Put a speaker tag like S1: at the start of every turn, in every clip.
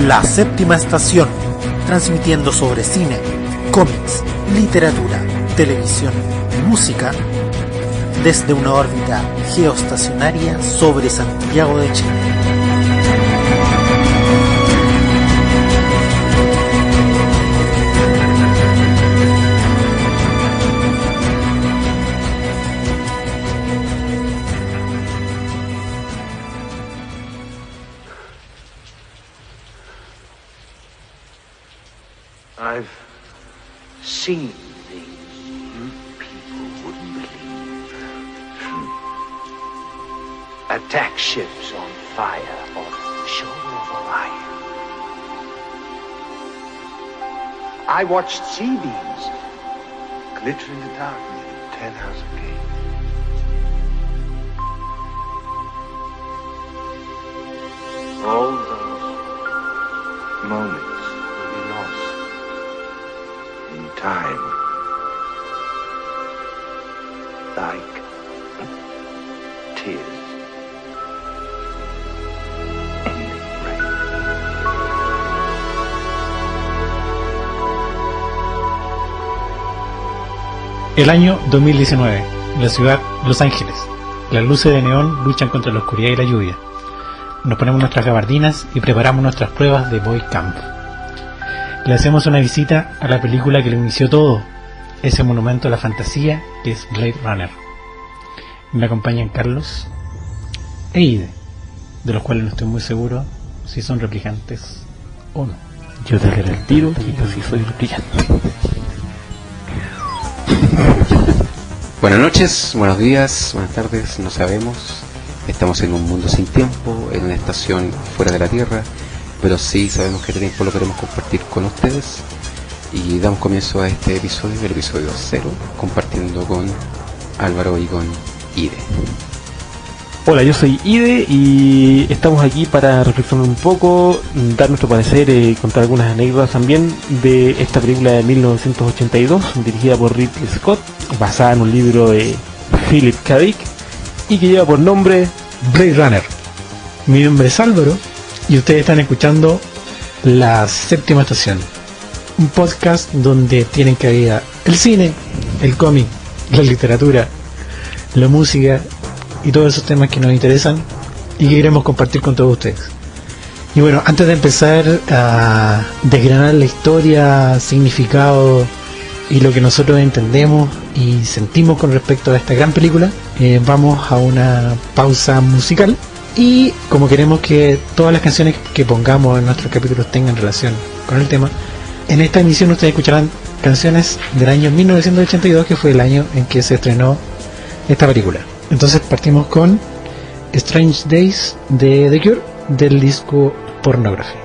S1: La Séptima Estación, transmitiendo sobre cine, cómics, literatura, televisión y música desde una órbita geoestacionaria sobre Santiago de Chile.
S2: I've seen things you people wouldn't believe. Attack ships on fire off the shoulder of Orion. I watched sea beams glitter in the dark near Tannhauser Gate. All those moments will be lost in time, like tears in the rain.
S3: El año 2019, la ciudad Los Ángeles. Las luces de neón luchan contra la oscuridad y la lluvia. Nos ponemos nuestras gabardinas y preparamos nuestras pruebas de Boy Camp. Le hacemos una visita a la película que lo inició todo, ese monumento a la fantasía que es Blade Runner. Me acompañan Carlos e Ide, de los cuales no estoy muy seguro si son replicantes o no.
S4: Yo te haré el tiro y casi soy replicante.
S5: Buenas noches, buenos días, buenas tardes, no sabemos. Estamos en un mundo sin tiempo, en una estación fuera de la Tierra, pero sí sabemos que este tiempo lo queremos compartir con ustedes. Y damos comienzo a este episodio, el episodio 0, compartiendo con Álvaro y con Ide.
S4: Hola, yo soy Ide y estamos aquí para reflexionar un poco, dar nuestro parecer y contar algunas anécdotas también de esta película de 1982, dirigida por Ridley Scott, basada en un libro de Philip K. Dick y que lleva por nombre
S3: Blade Runner. Mi nombre es Álvaro y ustedes están escuchando La Séptima Estación, un podcast donde tienen cabida el cine, el cómic, la literatura, la música y todos esos temas que nos interesan y que queremos compartir con todos ustedes. Y bueno, antes de empezar a desgranar la historia, significado y lo que nosotros entendemos y sentimos con respecto a esta gran película, vamos a una pausa musical. Y como queremos que todas las canciones que pongamos en nuestros capítulos tengan relación con el tema, en esta emisión ustedes escucharán canciones del año 1982, que fue el año en que se estrenó esta película. Entonces partimos con Strange Days de The Cure, del disco Pornography.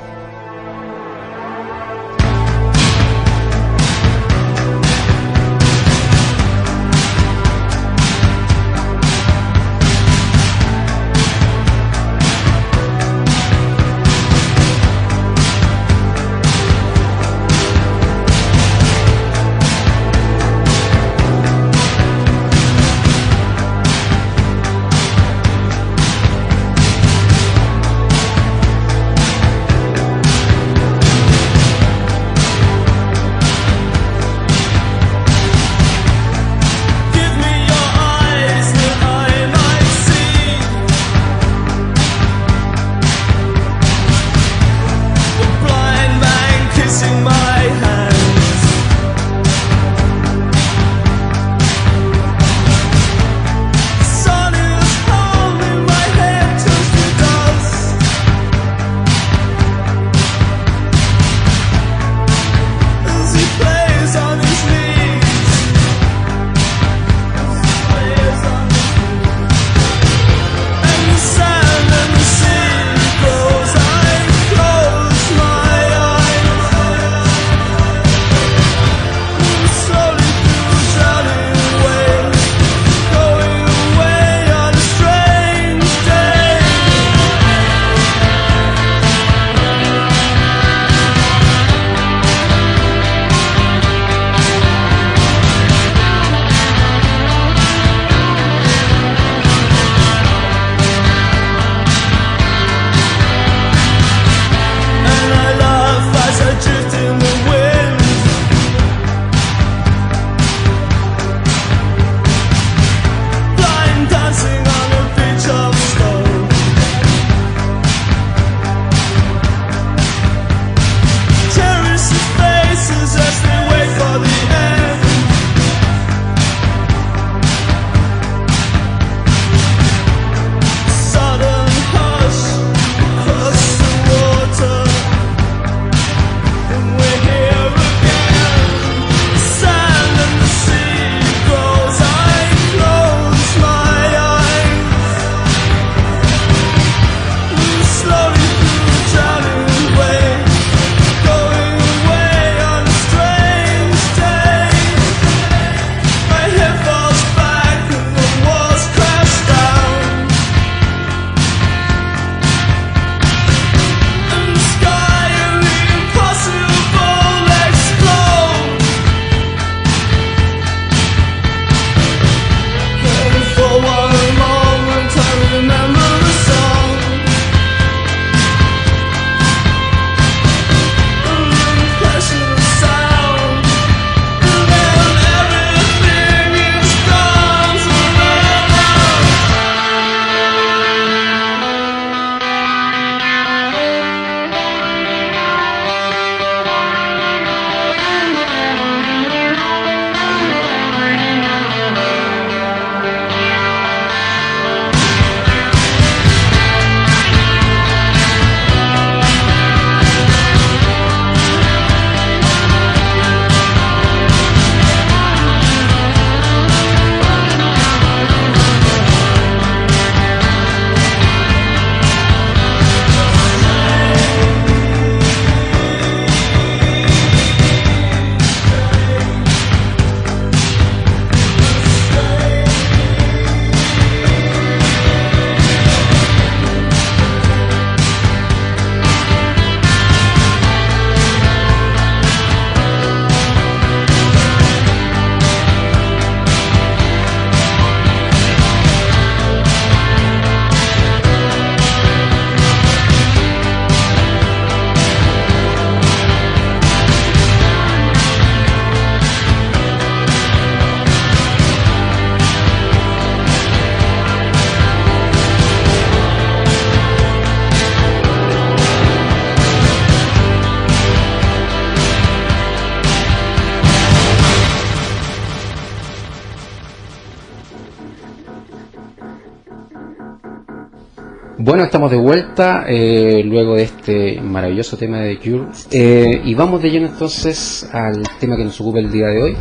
S5: Bueno, estamos de vuelta luego de este maravilloso tema de The Cure, y vamos de lleno entonces al tema que nos ocupa el día de hoy.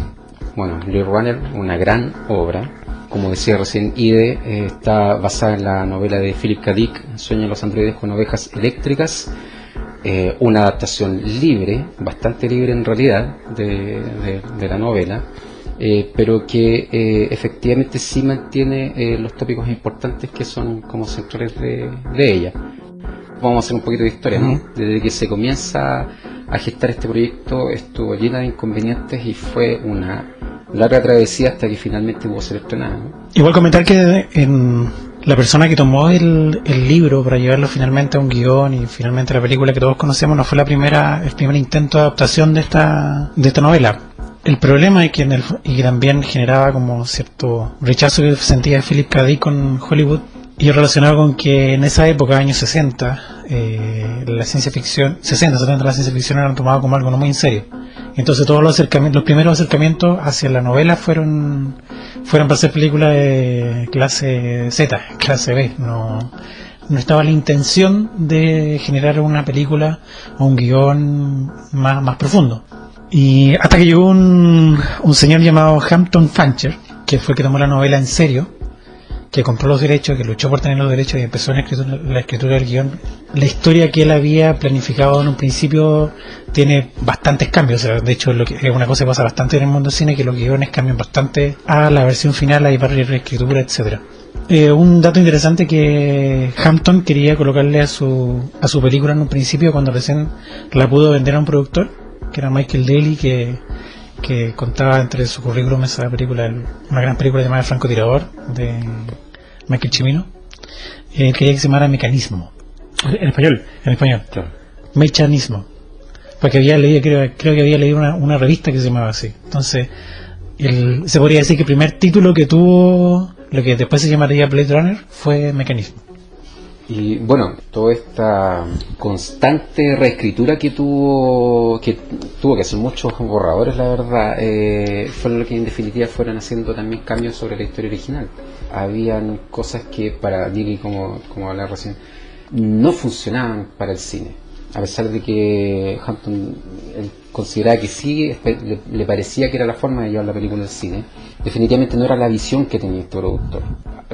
S5: Bueno, Blade Runner, una gran obra, como decía recién Ide, está basada en la novela de Philip K. Dick, Sueñan los androides con ovejas eléctricas, una adaptación libre, bastante libre en realidad, de la novela, pero que efectivamente sí mantiene los tópicos importantes que son como centrales de ella. Vamos a hacer un poquito de historia, ¿no? Desde que se comienza a gestar este proyecto estuvo llena de inconvenientes y fue una larga travesía hasta que finalmente pudo ser estrenada, ¿no?
S3: Igual comentar que la persona que tomó el libro para llevarlo finalmente a un guión y finalmente a la película que todos conocemos no fue el primer intento de adaptación de esta novela. El problema es que y que también generaba como cierto rechazo que sentía Philip K. Dick con Hollywood, y relacionado con que en esa época, años 60, la ciencia ficción, 60-70, la ciencia ficción era tomada como algo no muy en serio. Entonces todos los primeros acercamientos hacia la novela fueron para hacer películas de clase Z, clase B. No estaba la intención de generar una película o un guión más profundo. Y hasta que llegó un señor llamado Hampton Fancher, que fue el que tomó la novela en serio, que compró los derechos, que luchó por tener los derechos y empezó la escritura del guión. La historia que él había planificado en un principio tiene bastantes cambios. O sea, de hecho, es una cosa que pasa bastante en el mundo del cine, que los guiones cambian bastante a la versión final, hay varias reescrituras, etcétera. Un dato interesante que Hampton quería colocarle a su película en un principio, cuando recién la pudo vender a un productor, que era Michael Daly, que contaba entre su currículum esa película, una gran película llamada Francotirador, de Michael Cimino. Quería que se llamara Mecanismo.
S4: En español.
S3: Claro. Mecanismo. Porque había leído, creo que había leído una revista que se llamaba así. Entonces, se podría decir que el primer título que tuvo, lo que después se llamaría Blade Runner, fue Mecanismo.
S5: Y bueno, toda esta constante reescritura que tuvo que hacer muchos borradores, la verdad, fue lo que en definitiva fueron haciendo también cambios sobre la historia original. Habían cosas que para Dick, como hablaba recién, no funcionaban para el cine, a pesar de que Hampton consideraba que sí, le parecía que era la forma de llevar la película al cine. Definitivamente no era la visión que tenía este productor.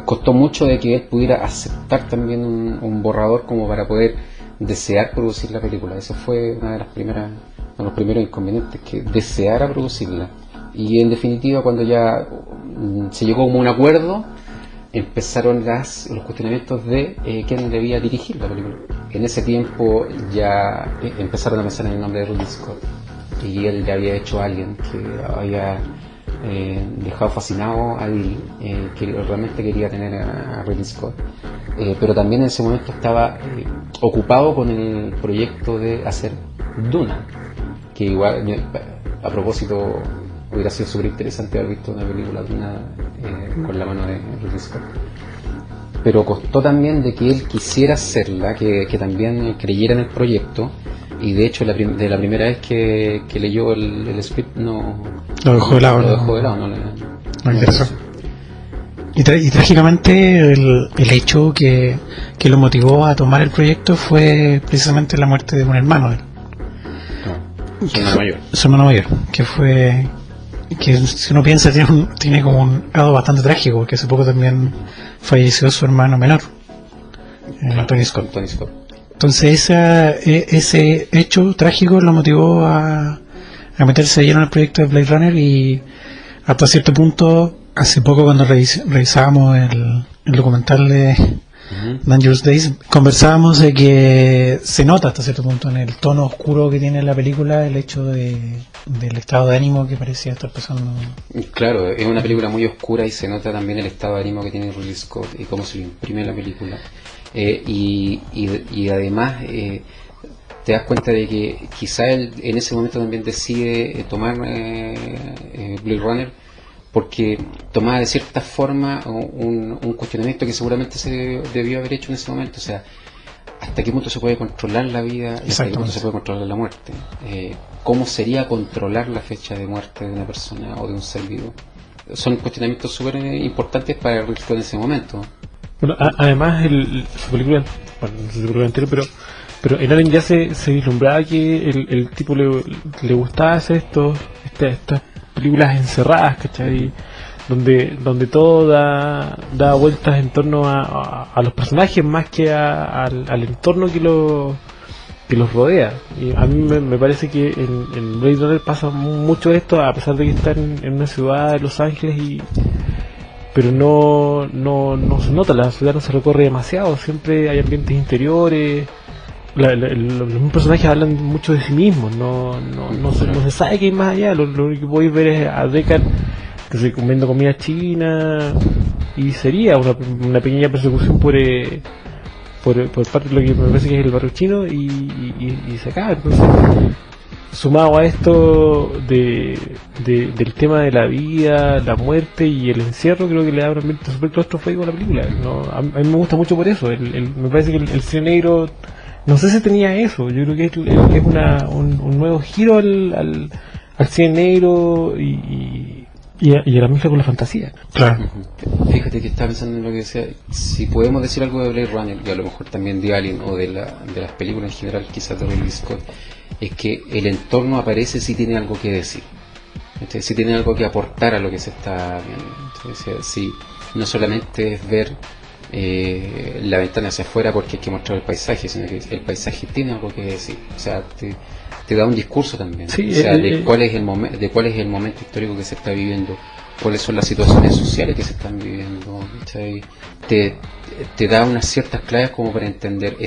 S5: Costó mucho de que él pudiera aceptar también un borrador como para poder desear producir la película. Eso fue uno de los primeros inconvenientes, que deseara producirla. Y en definitiva, cuando ya se llegó como un acuerdo, empezaron los cuestionamientos de quién debía dirigir la película. En ese tiempo ya empezaron a pensar en el nombre de Ridley Scott, y él le había hecho a alguien que había dejado fascinado a Bill, que realmente quería tener a Ridley Scott, pero también en ese momento estaba ocupado con el proyecto de hacer Duna, que igual, a propósito, hubiera sido súper interesante haber visto una película Duna con la mano de Ridley Scott. Pero costó también de que él quisiera hacerla, que también creyera en el proyecto, y de hecho de la primera vez que leyó el script lo dejó de lado, no le
S3: interesó. Y trágicamente el hecho que lo motivó a tomar el proyecto fue precisamente la muerte de un hermano de él. Su hermano mayor, que si uno piensa tiene como un lado bastante trágico, porque hace poco también falleció su hermano menor, Tony Scott. Entonces ese hecho trágico lo motivó a meterse lleno en el proyecto de Blade Runner, y hasta cierto punto, hace poco cuando revisábamos el documental de Dangerous Days, conversábamos de que se nota hasta cierto punto en el tono oscuro que tiene la película el hecho del estado de ánimo que parecía estar pasando.
S5: Claro, es una película muy oscura y se nota también el estado de ánimo que tiene Ridley Scott y cómo se lo imprime en la película. Y además te das cuenta de que quizá él en ese momento también decide tomar Blade Runner porque tomaba de cierta forma un cuestionamiento que seguramente se debió haber hecho en ese momento. O sea, ¿hasta qué punto se puede controlar la vida y hasta qué punto se puede controlar la muerte? ¿Cómo sería controlar la fecha de muerte de una persona o de un ser vivo? Son cuestionamientos súper importantes para Ridley Scott en ese momento.
S4: Bueno, además su película bueno, no sé si por entero, pero en Alien ya se vislumbraba que el tipo le gustaba hacer estas películas encerradas, ¿cachai? Donde todo da vueltas en torno a los personajes más que al entorno que los rodea. Y a mí me parece que en Blade Runner pasa mucho esto, a pesar de que está en una ciudad de Los Ángeles, pero no se nota, la ciudad no se recorre demasiado, siempre hay ambientes interiores. Los personajes hablan mucho de sí mismos, no se sabe qué hay más allá. Lo único que podéis ver es a Deckard que se comiendo comida china, y sería una pequeña persecución por parte de lo que me parece que es el barrio chino, y se acaba. Entonces, sumado a esto del tema de la vida, la muerte y el encierro, creo que le da un ambiente súper claustrofóbico a la película, ¿no? A mí me gusta mucho por eso. Me parece que el cine negro, no sé si tenía eso. Yo creo que es un nuevo giro al cine negro y a la mezcla con la fantasía.
S3: Claro.
S5: Fíjate que estaba pensando en lo que decía. Si podemos decir algo de Blade Runner, y a lo mejor también de Alien, o de las películas en general, quizás de Ridley Scott, es que el entorno aparece si tiene algo que decir. Entonces, si tiene algo que aportar a lo que se está viendo. Entonces, si no solamente es ver la ventana hacia afuera porque hay que mostrar el paisaje, sino que el paisaje tiene algo que decir. O sea, te da un discurso también,
S4: sí,
S5: o sea, de cuál es el momento histórico que se está viviendo, cuáles son las situaciones sociales que se están viviendo, ¿cachai? Te da unas ciertas claves como para entender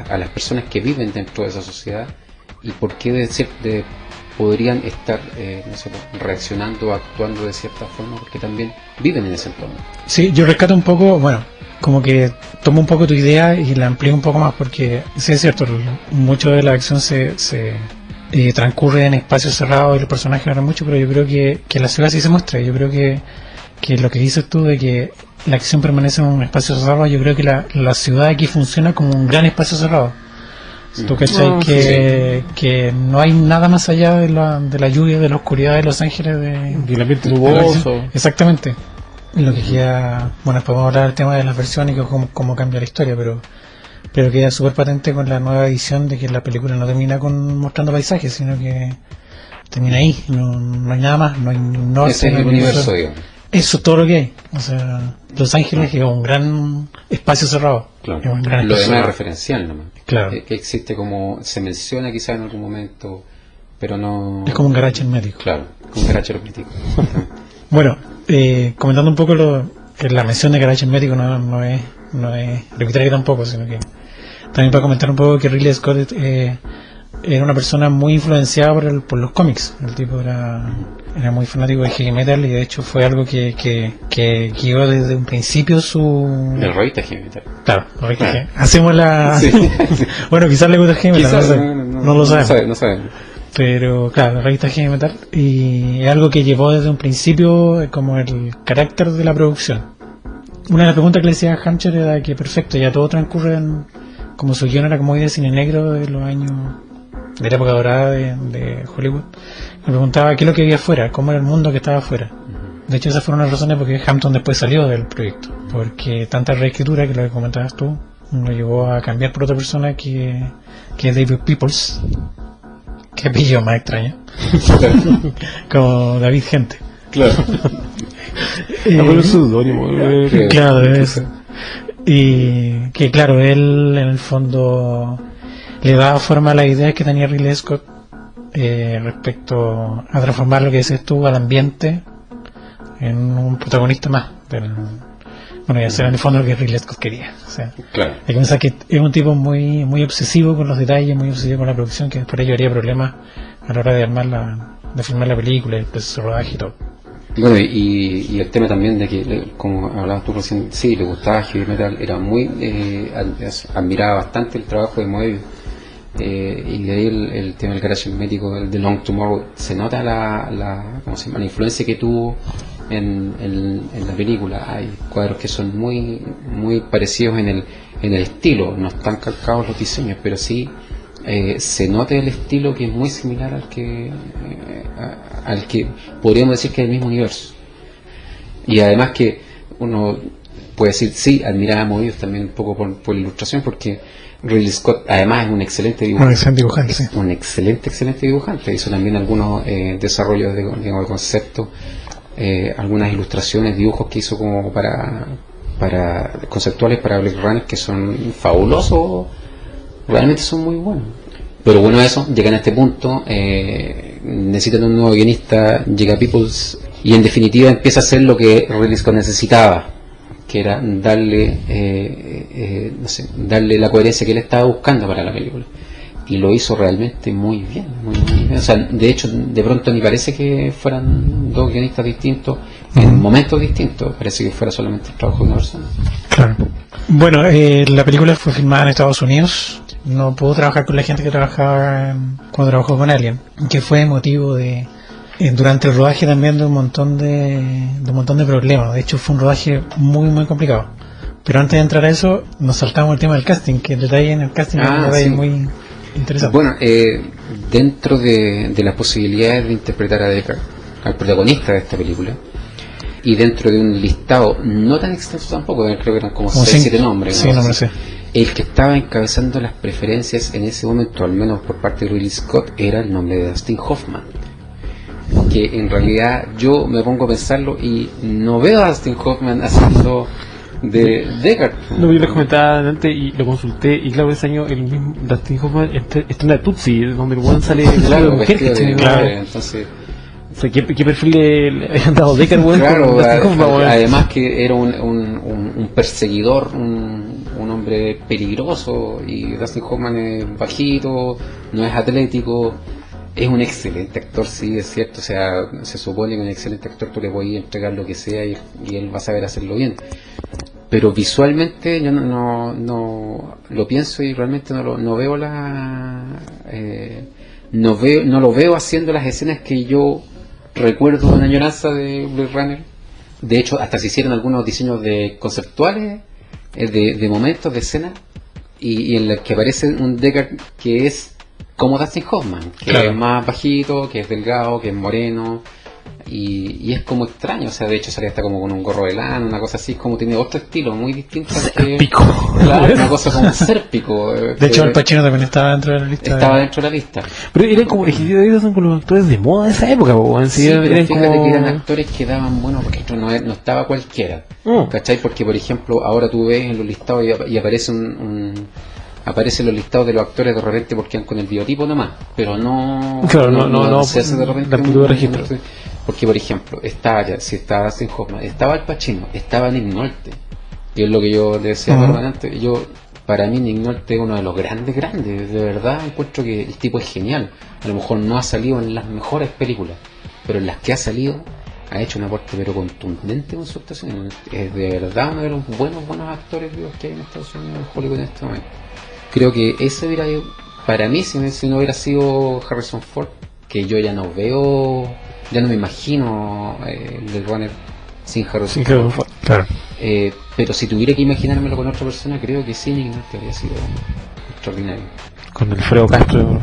S5: a las personas que viven dentro de esa sociedad y por qué podrían estar reaccionando o actuando de cierta forma, porque también viven en ese entorno.
S3: Sí, yo rescato un poco, bueno, como que tomo un poco tu idea y la amplío un poco más, porque sí es cierto, mucho de la acción se transcurre en espacios cerrados y los personajes hablan mucho, pero yo creo que la ciudad sí se muestra. Yo creo que lo que dices tú de que la acción permanece en un espacio cerrado, yo creo que la ciudad aquí funciona como un gran espacio cerrado. ¿Tú cachai? Que no hay nada más allá de la lluvia, de la oscuridad de Los Ángeles,
S4: del ambiente nuboso.
S3: Exactamente. Lo que queda, bueno, después vamos a hablar del tema de las versiones y cómo cambia la historia, pero queda súper patente con la nueva edición de que la película no termina mostrando paisajes, sino que termina ahí, no hay nada más, no hay un norte.
S5: Ese es el universo, digamos.
S3: Eso es todo lo que hay. O sea, Los Ángeles es un gran espacio cerrado.
S5: Claro.
S3: Es un gran
S5: lo
S3: espacio
S5: demás es
S3: cerrado.
S5: referencial nomás.
S3: Claro.
S5: Que existe, como se menciona quizás en algún momento, pero no...
S3: Es como un garage hermético.
S5: Claro, como un garage hermético.
S3: Bueno, comentando un poco que la mención de garage hermético no es arbitraria tampoco, sino que también para comentar un poco que Ridley Scott era una persona muy influenciada por los cómics. El tipo era muy fanático de heavy metal, y de hecho fue algo que guió desde un principio su...
S5: El revista heavy metal.
S3: Claro, hacemos la...
S5: Sí.
S3: Bueno, quizás le gusta el heavy metal,
S5: Quizás,
S3: no lo sabemos.
S5: No sabemos.
S3: Pero claro, la revista heavy metal, y es algo que llevó desde un principio como el carácter de la producción. Una de las preguntas que le decía a Hamcher era que perfecto, ya todo transcurre como su guion era como de cine negro de los años de la época dorada de Hollywood. Me preguntaba qué es lo que había afuera, cómo era el mundo que estaba afuera. De hecho, esas fueron las razones por qué Hampton después salió del proyecto, porque tanta reescritura, que lo que comentabas tú, lo llevó a cambiar por otra persona que es David Peoples, que apellido más extraño, como David Gente.
S5: Claro.
S4: El pseudónimo.
S3: Claro, eso. Y que claro, él en el fondo le daba forma a las ideas que tenía Ridley Scott respecto a transformar lo que dices tú al ambiente en un protagonista más. Bueno, y hacer en el fondo lo que Ridley Scott quería. O sea,
S5: Claro.
S3: hay que pensar que es un tipo muy muy obsesivo con los detalles, muy obsesivo con la producción, que por ello haría problemas a la hora de de filmar la película, el proceso de rodaje y todo.
S5: Bueno, y el tema también de que, como hablabas tú recién, sí, le gustaba heavy metal, era muy admiraba bastante el trabajo de Moebius, y de ahí el tema del garage hermético, el de Long Tomorrow. Se nota ¿cómo se llama?, la influencia que tuvo en la película. Hay cuadros que son muy muy parecidos en el estilo, no están calcados los diseños, pero sí se nota el estilo, que es muy similar al que podríamos decir que es el mismo universo. Y además que uno puede decir, sí, admirábamos ellos también un poco por la ilustración, porque Ridley Scott además es un excelente dibujante.
S3: Un excelente dibujante, sí.
S5: Un excelente dibujante. Hizo también algunos desarrollos de concepto, algunas ilustraciones, dibujos que hizo como para conceptuales para Blade Runner que son fabulosos, realmente son muy buenos. Pero bueno, eso, llegan a este punto, necesitan un nuevo guionista, llega Peoples, y en definitiva empieza a hacer lo que Ridley Scott necesitaba, que era darle la coherencia que él estaba buscando para la película. Y lo hizo realmente muy bien, muy bien. O sea, de hecho, de pronto ni parece que fueran dos guionistas distintos, en momentos distintos, parece que fuera solamente el trabajo de una persona.
S3: Claro. Bueno, la película fue filmada en Estados Unidos. No pudo trabajar con la gente que trabajaba cuando trabajó con Alien, que fue motivo de durante el rodaje también de un montón de problemas. De hecho, fue un rodaje muy complicado. Pero antes de entrar a eso, nos saltamos el tema del casting, que el detalle en el casting es un detalle muy interesante.
S5: Bueno, dentro de las posibilidades de interpretar a Deckard, al protagonista de esta película, y dentro de un listado no tan extenso tampoco, creo que eran como 6-7 nombres.
S3: Sí, nombres, sí.
S5: El que estaba encabezando las preferencias en ese momento, al menos por parte de Ridley Scott, era el nombre de Dustin Hoffman. Que en realidad yo me pongo a pensarlo y no veo a Dustin Hoffman haciendo de Deckard.
S4: No, yo les comentaba antes y lo consulté, y claro, ese año el mismo Dustin Hoffman estrena Tootsie, donde el one sale
S5: claro,
S4: de mujer,
S5: claro. Entonces,
S4: o sea, ¿qué perfil le habían dado Deckard, bueno,
S5: claro,
S4: Hoffman,
S5: además que era un perseguidor, un hombre peligroso, y Dustin Hoffman es bajito, no es atlético, es un excelente actor, sí, es cierto. O sea, se supone que un excelente actor tú le puedes entregar lo que sea y él va a saber hacerlo bien. Pero visualmente yo no lo pienso y realmente no veo no lo veo haciendo las escenas que yo recuerdo de una añoranza de Blade Runner. De hecho, hasta se hicieron algunos diseños conceptuales de momentos, de escenas, y en los que aparece un Deckard que es como Dustin Hoffman, que claro, es más bajito, que es delgado, que es moreno, y es como extraño. O sea, de hecho sale hasta como con un gorro de lana, una cosa así, como tiene otro estilo muy distinto al que...
S3: Sérpico.
S5: Claro, una cosa como sérpico.
S3: De hecho, Al Pacino también estaba dentro de la lista.
S5: Estaba dentro de la lista.
S4: Pero eran como, ellos son con los actores de moda de esa época,
S5: sí, pero
S4: eran
S5: fíjate
S4: como...
S5: que eran actores que daban buenos registros, no estaba cualquiera. ¿Cachai? Porque, por ejemplo, ahora tú ves en los listados y aparece aparecen los listados de los actores de repente porque van con el biotipo nomás, pero
S4: claro,
S5: no se hace de repente
S4: un registro.
S5: Porque, por ejemplo, estaba Dustin Hoffman, estaba Al Pacino, estaba Nick Nolte, y es lo que yo le decía permanente. Para mí Nick Nolte es uno de los grandes, de verdad encuentro que el tipo es genial. A lo mejor no ha salido en las mejores películas, pero en las que ha salido ha hecho un aporte pero contundente con su actuación. Es de verdad uno de los buenos actores vivos que hay en Estados Unidos, en Hollywood en este momento. Creo que ese hubiera, para mí, si no hubiera sido Harrison Ford, que yo ya no me imagino el runner sin Harrison Ford.
S3: Claro.
S5: Pero si tuviera que imaginármelo con otra persona, creo que sí, Nick Nolte habría sido extraordinario.
S4: Con Alfredo Castro.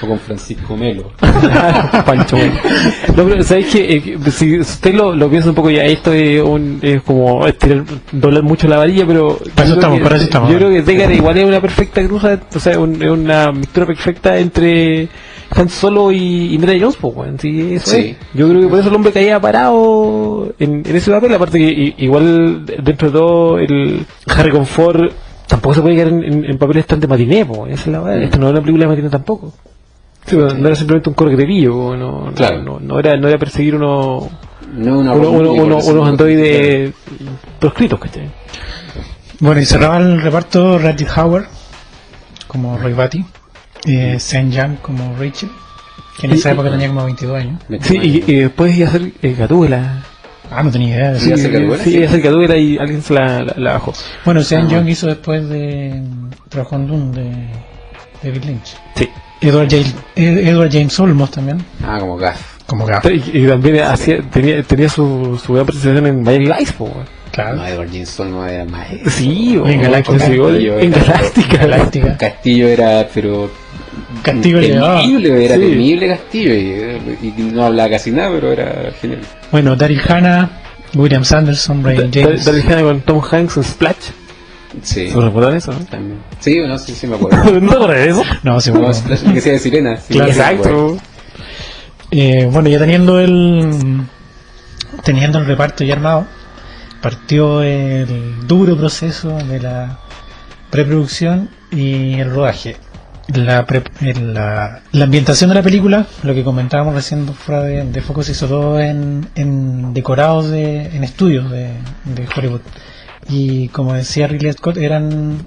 S5: O con Francisco Melo.
S4: Pancho. No, pero sabéis que si usted lo piensa un poco, ya esto es como doblar mucho la varilla, pero yo creo que Deckard igual es una perfecta cruza, o sea, es una mixtura perfecta entre Han Solo y Indiana Jones, pues, bueno, sí, eso sí. Es. Yo creo que por eso el hombre caía parado en ese papel, aparte que igual dentro de todo el Harrison Ford tampoco se puede quedar en papeles tan de matiné, esa es la verdad. Esta no es una película de matiné tampoco. Sí, no era simplemente un correcrevillo,
S5: claro.
S4: no era perseguir unos
S5: androides
S4: androides proscritos, ¿cachai?
S3: Bueno, y cerraba el reparto Rutger Hauer como Roy Batty, Sean Young como Rachel, que en esa época tenía como 22 años.
S4: Sí, y después iba a ser Gatúbela.
S3: No tenía idea.
S5: Sí,
S4: iba a ser Gatúbela y alguien se la bajó.
S3: Bueno, Sean Young hizo después trabajó en Dune de David Lynch.
S4: Sí.
S3: Edward James Olmos también.
S5: Como Gaff.
S4: Y también tenía su gran presentación en Miami Vice,
S3: claro.
S5: No, Edward James Olmos era más.
S4: Sí,
S3: en Galáctica.
S5: Castillo era, pero.
S3: Castillo
S5: era temible Castillo y no hablaba casi nada, pero era genial.
S3: Bueno, Daryl Hannah, William Sanderson, Brian James.
S4: Dale con Tom Hanks en Splash.
S5: Sí.
S4: ¿Se recuerdan eso? ¿No?
S5: También. Sí, bueno, sí me acuerdo.
S4: ¿No te acuerdas de eso?
S3: No, sí,
S5: No,
S3: bueno.
S5: Splash, que sea de sirena. Sí,
S3: Claro,
S5: sí,
S4: exacto.
S3: Bueno, ya teniendo el reparto ya armado, partió el duro proceso de la preproducción y el rodaje. La ambientación de la película, lo que comentábamos recién fuera de foco, se hizo todo en decorados en estudios de Hollywood. Y como decía Ridley Scott, eran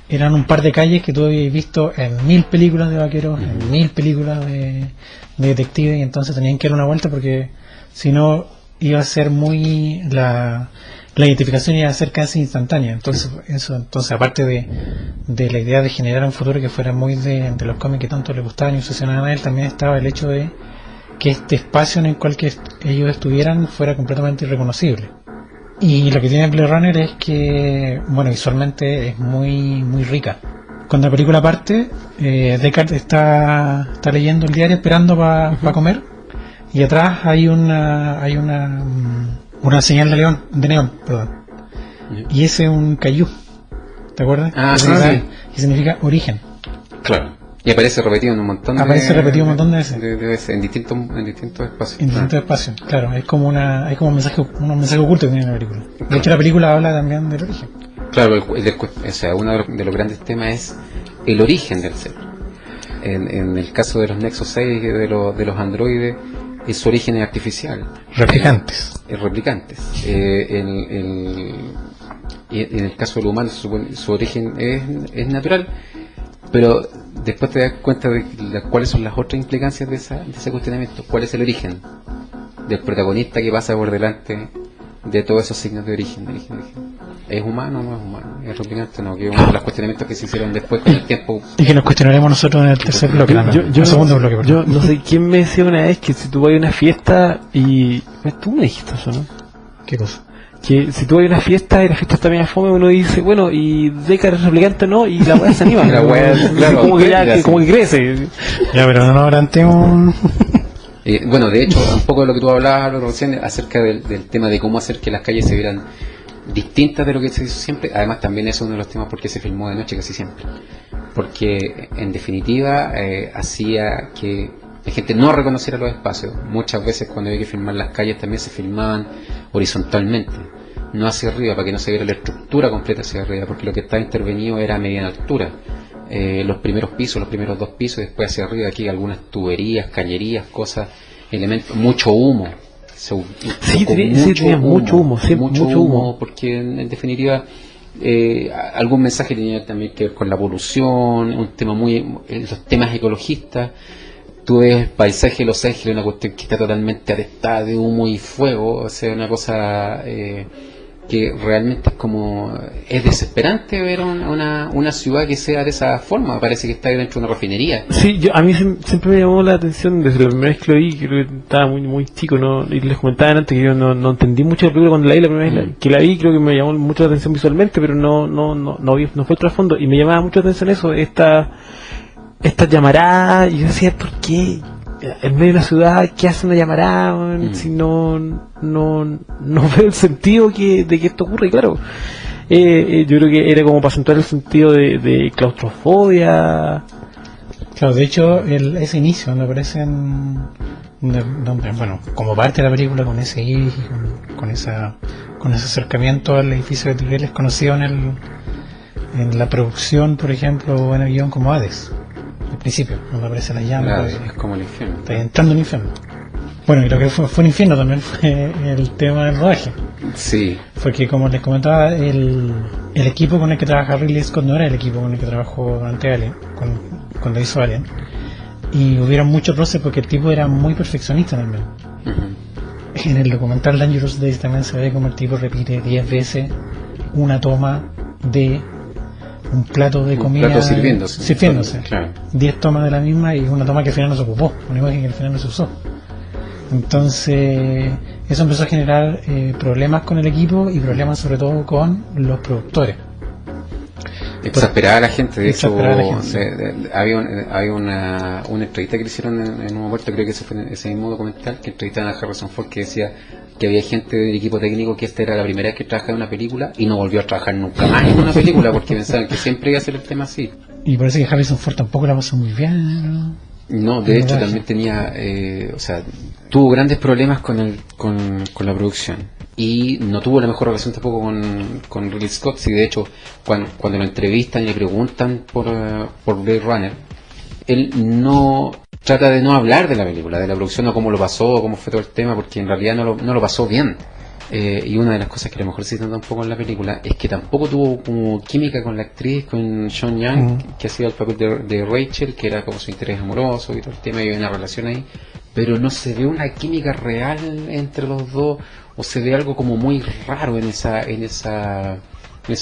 S3: un par de calles que tú habías visto en 1000 películas de vaqueros, en 1000 películas de detectives, y entonces tenían que dar una vuelta porque si no iba a ser muy la identificación iba a ser casi instantánea. Entonces aparte de la idea de generar un futuro que fuera muy de los cómics que tanto le gustaban y obsesionaban a él, también estaba el hecho de que este espacio en el cual que ellos estuvieran fuera completamente irreconocible. Y lo que tiene Blade Runner es que, bueno, visualmente es muy muy rica. Cuando la película parte, Deckard está leyendo el diario esperando para comer, y atrás hay una señal de neón, perdón. Y ese es un cayú, ¿te acuerdas?
S5: Ah, sí.
S3: Que significa origen.
S5: Claro. Y aparece repetido en un montón de veces. De veces, en distintos espacios.
S3: En distintos espacios, claro. Es como un mensaje oculto que tiene la película. De hecho, la película habla también del origen.
S5: Claro, o sea, uno de los grandes temas es el origen del ser. En el caso de los Nexus 6, de los androides, su origen es artificial.
S3: Replicantes.
S5: Replicantes. En el caso del humano, su origen es natural, pero después te das cuenta de cuáles son las otras implicancias de ese cuestionamiento. ¿Cuál es el origen del protagonista que pasa por delante de todos esos signos de origen? ¿Es humano o no es humano? ¿Es replicante o no? Que es uno de los cuestionamientos que se hicieron después con el tiempo.
S3: Y que nos cuestionaremos nosotros en el tercer bloque. Segundo bloque.
S4: Yo no sé quién me decía una vez que si tú vas a una fiesta y... Tú me dijiste eso, ¿no?
S3: ¿Qué cosa?
S4: Que si tú vas a una fiesta y la fiesta está medio fome, uno dice, bueno, y Deckard es replicante, ¿no? Y la weá se anima.
S5: La weá, claro,
S4: como que crece.
S3: Ya, pero no nos adelantemos.
S5: Bueno, de hecho, un poco de lo que tú hablabas recién acerca del tema de cómo hacer que las calles se vieran distintas de lo que se hizo siempre. Además, también es uno de los temas por qué se filmó de noche casi siempre. Porque, en definitiva, hacía que la gente no reconociera los espacios. Muchas veces cuando había que filmar las calles también se filmaban horizontalmente, no hacia arriba, para que no se viera la estructura completa hacia arriba, porque lo que estaba intervenido era a mediana altura. Los primeros pisos, los primeros 2 pisos, y después hacia arriba aquí algunas tuberías, cañerías, cosas, elementos, mucho humo.
S4: Tenía mucho humo,
S5: porque en definitiva algún mensaje tenía también que ver con la polución, un tema los temas ecologistas. Tú ves el paisaje de Los Ángeles, una cuestión que está totalmente atestada de humo y fuego, o sea, una cosa que realmente es desesperante ver una ciudad que sea de esa forma. Parece que está dentro de una refinería.
S4: Sí, a mí siempre me llamó la atención desde la primera vez que lo vi, creo que estaba muy muy chico, ¿no? Y les comentaba antes que yo no entendí mucho la película cuando la vi la primera vez que la vi, creo que me llamó mucho la atención visualmente, pero no fue el trasfondo, y me llamaba mucho la atención eso, esta llamarada, y yo decía, ¿por qué? En medio de la ciudad, ¿qué hace una llamarada? Si no veo el sentido de que esto ocurre. Y claro, yo creo que era como para acentuar el sentido de claustrofobia.
S3: Claro, de hecho, ese inicio, donde aparecen, bueno, como parte de la película, con ese iris, con ese acercamiento al edificio de niveles conocido en la producción, por ejemplo, o en el guión como Hades. Al principio, donde aparece la llama,
S5: claro, es como el infierno.
S3: Está entrando en el infierno. Bueno, y lo que fue un infierno también fue el tema del rodaje.
S5: Sí.
S3: Fue que, como les comentaba, el equipo con el que trabaja Ridley Scott no era el equipo con el que trabajó durante Alien, cuando hizo Alien. Y hubieron muchos roces porque el tipo era muy perfeccionista también. En el documental Dangerous Days también se ve como el tipo repite 10 veces una toma de un plato de comida,
S5: plato sirviéndose, claro.
S3: 10 tomas de la misma, y una toma que al final no se ocupó, una imagen que al final no se usó. Entonces eso empezó a generar problemas con el equipo y problemas sobre todo con los productores.
S5: Exasperaba a la gente. De hecho, había una entrevista que le hicieron en un momento, creo que ese fue ese mismo documental, que entrevistaban a Harrison Ford, que decía, que había gente del equipo técnico que esta era la primera vez que trabajaba en una película y no volvió a trabajar nunca más en una película porque pensaban que siempre iba a ser el tema así.
S3: Y parece que Harrison Ford tampoco la pasó muy bien, ¿no?
S5: No, de hecho también tenía, tuvo grandes problemas con la producción y no tuvo la mejor relación tampoco con Ridley Scott. Si de hecho cuando lo entrevistan y le preguntan por Blade Runner, él no trata de no hablar de la película, de la producción o cómo lo pasó, cómo fue todo el tema, porque en realidad no lo pasó bien. Y una de las cosas que a lo mejor se nota un poco en la película es que tampoco tuvo como química con la actriz, con Sean Young, que hacía el papel de Rachel, que era como su interés amoroso y todo el tema, y había una relación ahí, pero no se ve una química real entre los dos, o se ve algo como muy raro en esa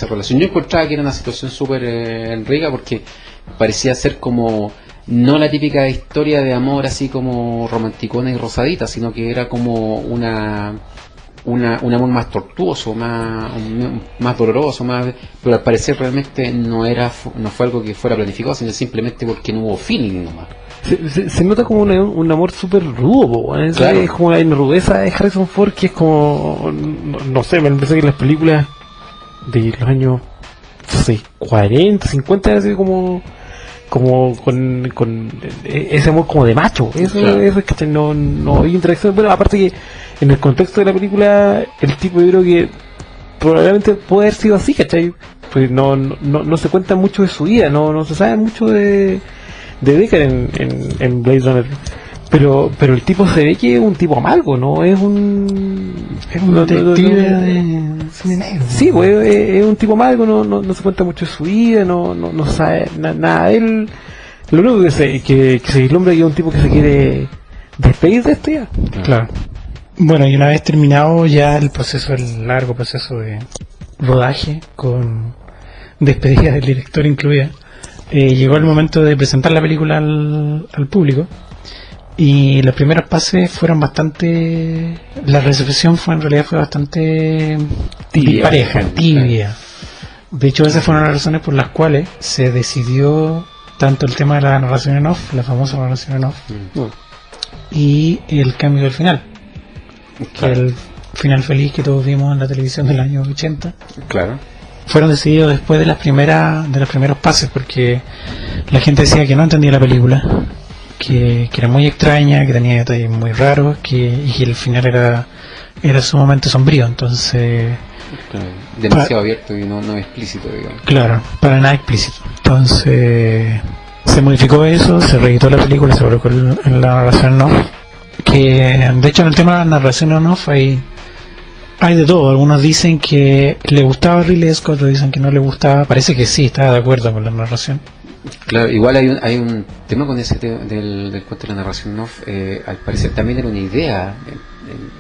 S5: relación. Yo encontraba que era una situación súper rica, porque parecía ser como no la típica historia de amor así como romanticona y rosadita, sino que era como un amor más tortuoso, más doloroso, pero al parecer realmente no fue algo que fuera planificado, sino simplemente porque no hubo feeling nomás.
S4: Se nota como un amor súper rudo, ¿eh?
S5: Claro.
S4: Es como la rudeza de Harrison Ford, que es como, no sé, me parece que las películas de los años 40, 50, así como con ese amor como de macho, eso es que no hay interacción. Bueno, aparte que en el contexto de la película el tipo, yo creo que probablemente puede haber sido así, ¿cachai? Pues no se cuenta mucho de su vida, no se sabe mucho de Deckard en Blade Runner, pero el tipo se ve que es un tipo amargo, no es un
S3: detective de cine negro.
S4: Sí, pues es un tipo amargo, no se cuenta mucho de su vida, no sabe nada de él. Lo único que se vislumbra es un tipo que se quiere despedir de esto ya.
S3: Claro. Bueno, y una vez terminado ya el largo proceso de rodaje, con despedida del director incluida, llegó el momento de presentar la película al público. Y los primeros pases fueron bastante... La recepción en realidad fue bastante tibia. De hecho, esas fueron las razones por las cuales se decidió tanto el tema de la narración en off, la famosa narración en off, y el cambio del final.
S5: Claro.
S3: El final feliz que todos vimos en la televisión del año 80.
S5: Claro.
S3: Fueron decididos después de los primeros pases, porque la gente decía que no entendía la película, que era muy extraña, que tenía detalles muy raros, y que el final era sumamente sombrío, entonces...
S5: Demasiado abierto y no explícito, digamos.
S3: Claro, para nada explícito. Entonces se modificó eso, se reeditó la película, se colocó en la narración en off, que de hecho en el tema de la narración en off hay de todo. Algunos dicen que le gustaba a Ridley Scott, otros dicen que no le gustaba. Parece que sí, estaba de acuerdo con la narración.
S5: Claro, igual hay un tema con ese del cuento de la narración off. Al parecer también era una idea,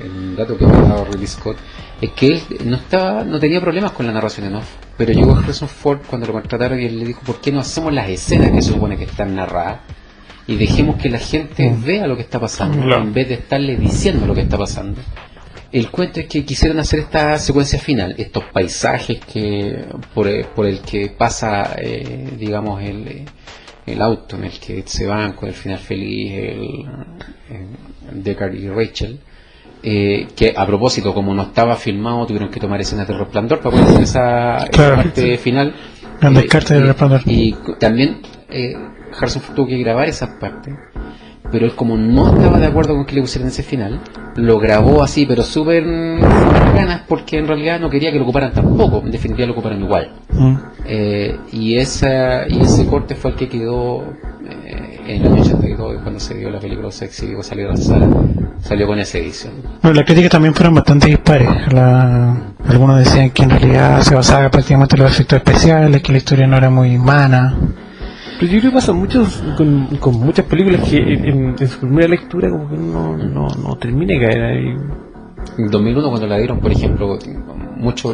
S5: el dato que me ha dado Ridley Scott, es que él no tenía problemas con la narración en off, pero llegó Harrison Ford cuando lo contrataron y él le dijo: ¿por qué no hacemos las escenas que se supone que están narradas y dejemos que la gente vea lo que está pasando, en vez de estarle diciendo lo que está pasando? El cuento es que quisieron hacer esta secuencia final, estos paisajes que por el que pasa, digamos, el auto en el que se van con el final feliz, el Deckard y Rachel, que a propósito, como no estaba filmado, tuvieron que tomar escenas de Resplandor para poner esa parte final.
S3: El descarte del Resplandor.
S5: Y también Harrison Ford tuvo que grabar esas partes, pero él, como no estaba de acuerdo con que le pusieran ese final, lo grabó así, pero súper ganas, porque en realidad no quería que lo ocuparan tampoco, en definitiva lo ocuparan igual. Y ese corte fue el que quedó en el año 82, cuando se dio la película Sexy, digo, salió de la sala, salió con esa edición.
S3: Bueno, las críticas también fueron bastante dispares. Algunos decían que en realidad se basaba prácticamente en los efectos especiales, que la historia no era muy humana.
S4: Pero yo creo que pasa mucho con muchas películas que en su primera lectura como que no termina de caer ahí.
S5: En 2001, cuando la dieron, por ejemplo,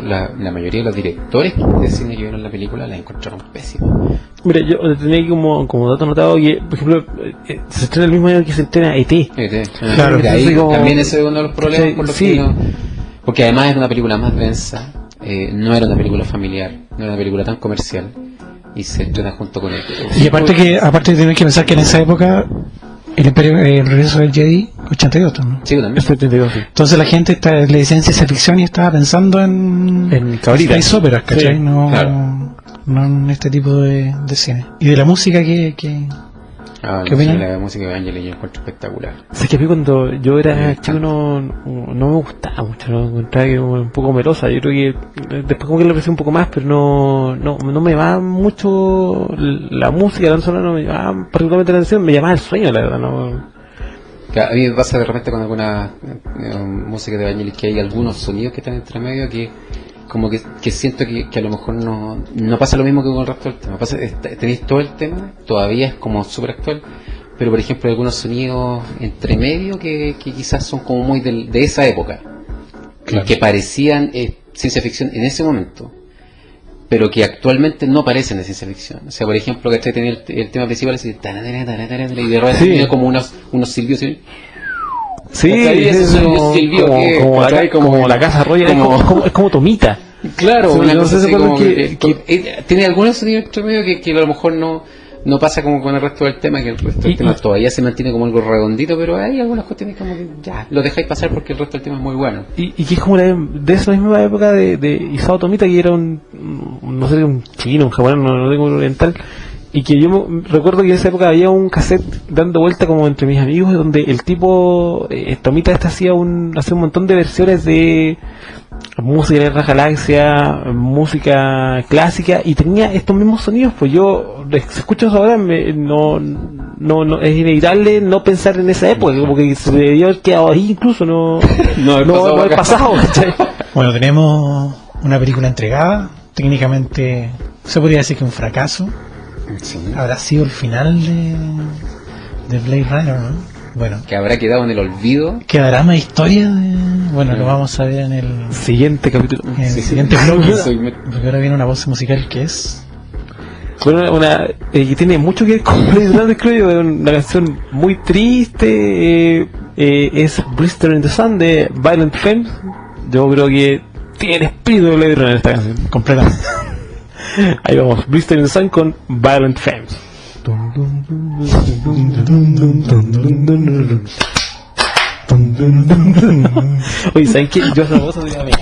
S5: la mayoría de los directores de cine que vieron la película la encontraron pésima.
S4: Mira, yo tenía aquí como dato anotado que, por ejemplo, se estrena el mismo año que se estrena E.T.
S5: Claro, ahí también ese es uno de los problemas por los que porque además era una película más densa, no era una película familiar, no era una película tan comercial, y se estrena junto con él.
S3: Y aparte tienen que pensar que en esa época el regreso del Jedi 82 también.
S5: Sí, también.
S4: Es 72, sí.
S3: Entonces la gente le decía ciencia ficción y estaba pensando en
S4: Cabrita.
S3: space operas, ¿cachai?
S4: Sí,
S3: no,
S5: claro.
S3: no en este tipo de cine. Y de la música que ¿qué opinan?
S5: La música de Evangelion yo encuentro espectacular.
S4: Sé que a mí cuando yo era chico no me gustaba mucho, ¿no? Encontraba que un poco melosa. Yo creo que después como que le aprecié un poco más, pero no me va mucho la música, la sonora no me llama particularmente la atención, me llamaba el sueño, la verdad, ¿no?
S5: A mí me pasa de repente con alguna música de Evangelion que hay algunos sonidos que están entre medio que como que siento que a lo mejor no pasa lo mismo que con el resto del tema. Tenéis todo el tema, todavía es como súper actual, pero por ejemplo hay algunos sonidos entre medio que quizás son como muy de esa época,
S3: Claro.
S5: que parecían ciencia ficción en ese momento, pero que actualmente no parecen de ciencia ficción. O sea, por ejemplo, que tenía el tema principal así, y de repente tenía como unos silbidos así.
S4: Sí,
S5: Ese sonido silbido que
S4: como la casa Roya, es como Tomita.
S5: Claro,
S4: Sí,
S5: una
S4: no
S5: cosa
S4: sé si
S5: así como
S4: que
S5: tiene algunos sonidos entre medio que a lo mejor no pasa como con el resto del tema, que el resto del tema todavía se mantiene como algo redondito, pero hay algunas cuestiones como que ya, lo dejáis pasar porque el resto del tema es muy bueno.
S4: Y que es como de esa misma época de Isao Tomita, que era no sé, un chino, un japonés, no tengo un oriental, y que yo recuerdo que en esa época había un cassette dando vuelta como entre mis amigos, donde el tipo Tomita hacía un montón de versiones de música de la galaxia, música clásica, y tenía estos mismos sonidos. Pues yo escucho eso ahora, no es inevitable no pensar en esa época, como que se debió haber quedado ahí, incluso no haber pasado.
S3: Bueno, tenemos una película entregada, técnicamente se podría decir que un fracaso.
S5: Sí.
S3: Habrá sido el final de Blade Runner, ¿no? Bueno,
S5: Que habrá quedado en el olvido.
S3: quedará más historia bueno, lo vamos a ver en el
S4: Siguiente capítulo.
S3: siguiente bloque, porque ahora viene una voz musical que es
S4: Bueno, que tiene mucho que ver con Blade Runner, creo yo, una canción muy triste, es Blister in the Sun de Violent Femmes. Yo creo que tiene el espíritu de Blade Runner esta canción.
S3: completamente.
S4: Ahí vamos, Blister in the Sun con Violent Femmes. Oye, ¿saben qué? Yo esa voz debería ver.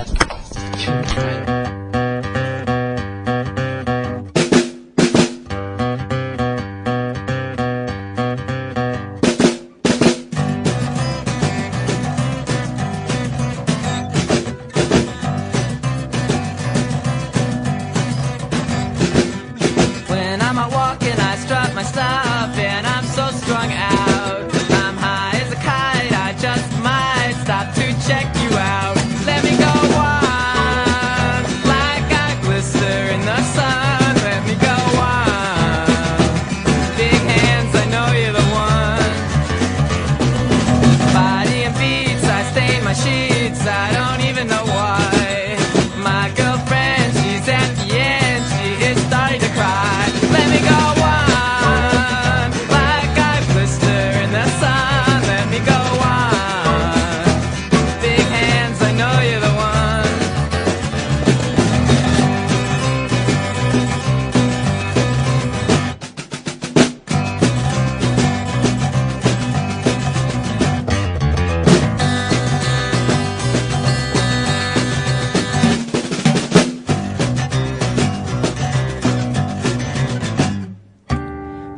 S6: When I'm out walking, I strut my stuff, and I'm so strung out. I'm high as a kite, I just might stop to check you out. Let me go on, like I glister in the sun. Let me go on, big hands, I know you're the one. Body and beats, I stain my sheets, I don't even know why. My girlfriend, she's at the end, she is starting to cry. Let me go on, like I blister in the sun. Let me go on, big hands, I know you're the one.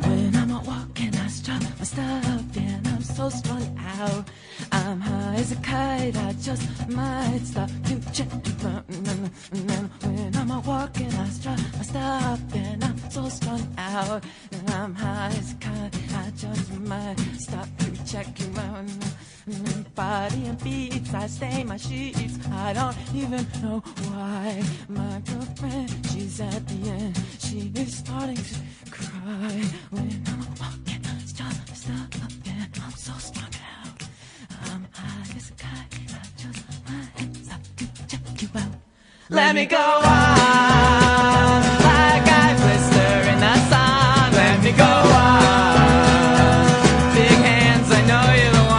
S6: When I'm out walking, I strut my stuff, and I'm so strung out. I'm high as a kite, I just might stop to check you out. When I'm out walking, I strut my stuff, and I'm so strung out. And I'm high as a kite, I just might stop to check you out. Body and beats, I stain my sheets, I don't even know why. My girlfriend, she's at the end, she is starting to cry. When I'm walking, stop, and I'm so strung out. I'm high as a kite, I just might stop to check you out. Let me go on, like I blister in the sun. Let me go on, big hands, I know you're the one.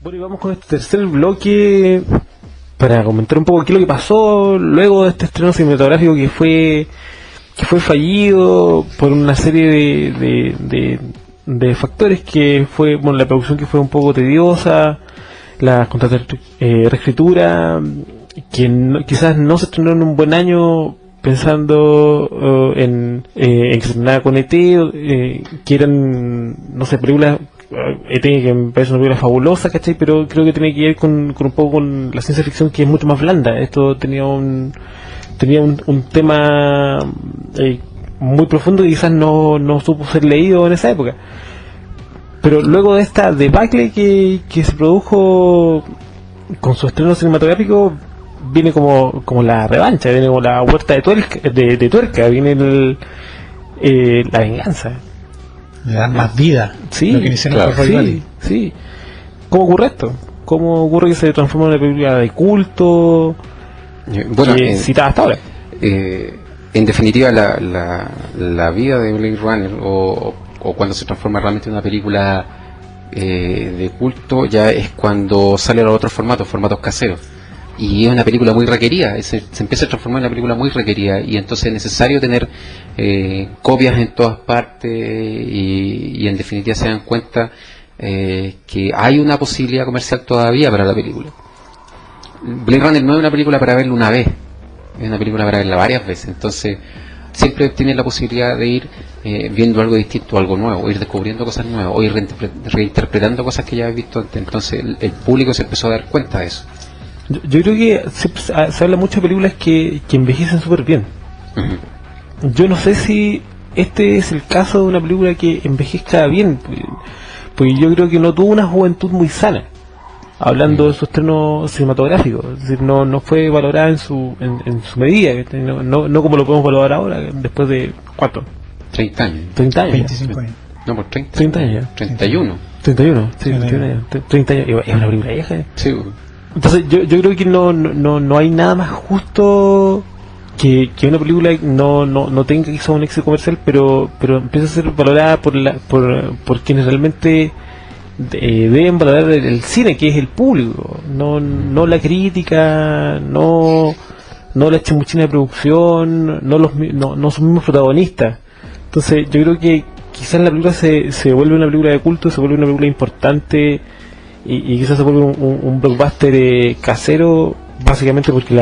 S4: Bueno, y vamos con este tercer bloque para comentar un poco qué es lo que pasó luego de este estreno cinematográfico que fue fallido por una serie de factores, que fue, bueno, la producción que fue un poco tediosa, la reescritura, que quizás no se estrenó en un buen año, pensando en que se estrenaba con ET, que eran, no sé, películas, ET que me parece una película fabulosa, ¿cachai? Pero creo que tiene que ver con un poco con la ciencia ficción, que es mucho más blanda. Esto tenía un tema muy profundo y quizás no supo ser leído en esa época. Pero luego de esta debacle que se produjo con su estreno cinematográfico, viene como la revancha, viene como la vuelta de tuerca, viene la venganza.
S3: Le dan más vida.
S4: Sí,
S3: lo que hicieron
S4: claro,
S3: con Roy Batty.
S4: sí. ¿Cómo ocurre esto? ¿Cómo ocurre que se transforma en una película de culto?
S5: Bueno,
S4: citada hasta ahora.
S5: En definitiva, la vida de Blade Runner, o cuando se transforma realmente en una película de culto, ya es cuando sale a los otros formatos caseros. Y es una película muy requerida, se empieza a transformar en una película muy requerida, y entonces es necesario tener copias en todas partes, y en definitiva se dan cuenta que hay una posibilidad comercial todavía para la película. Blade Runner no es una película para verla una vez, es una película para verla varias veces, entonces siempre tienes la posibilidad de ir viendo algo distinto, algo nuevo, o ir descubriendo cosas nuevas, o ir reinterpretando cosas que ya has visto antes. Entonces el público se empezó a dar cuenta de eso.
S4: Yo creo que se habla mucho de películas que envejecen súper bien. Uh-huh. Yo no sé si este es el caso de una película que envejezca bien, porque yo creo que no tuvo una juventud muy sana, hablando de su estreno cinematográfico. Es decir, no fue valorada en su medida, no como lo podemos valorar ahora, después de ¿cuánto?
S5: 30 años.
S3: 25 años.
S5: No, por 30.
S4: 30 años ya.
S5: 31.
S4: 31, sí, 31 años. 30 años. Es una película vieja.
S5: Sí.
S4: Entonces yo creo que no hay nada más justo que una película no tenga quizá un éxito comercial, pero empieza a ser valorada por quienes realmente deben valorar el cine, que es el público, no la crítica, no la chamuchina de producción, no sus mismos protagonistas. Entonces yo creo que quizás la película se vuelve una película de culto, se vuelve una película importante, y quizás se vuelve un blockbuster casero, básicamente porque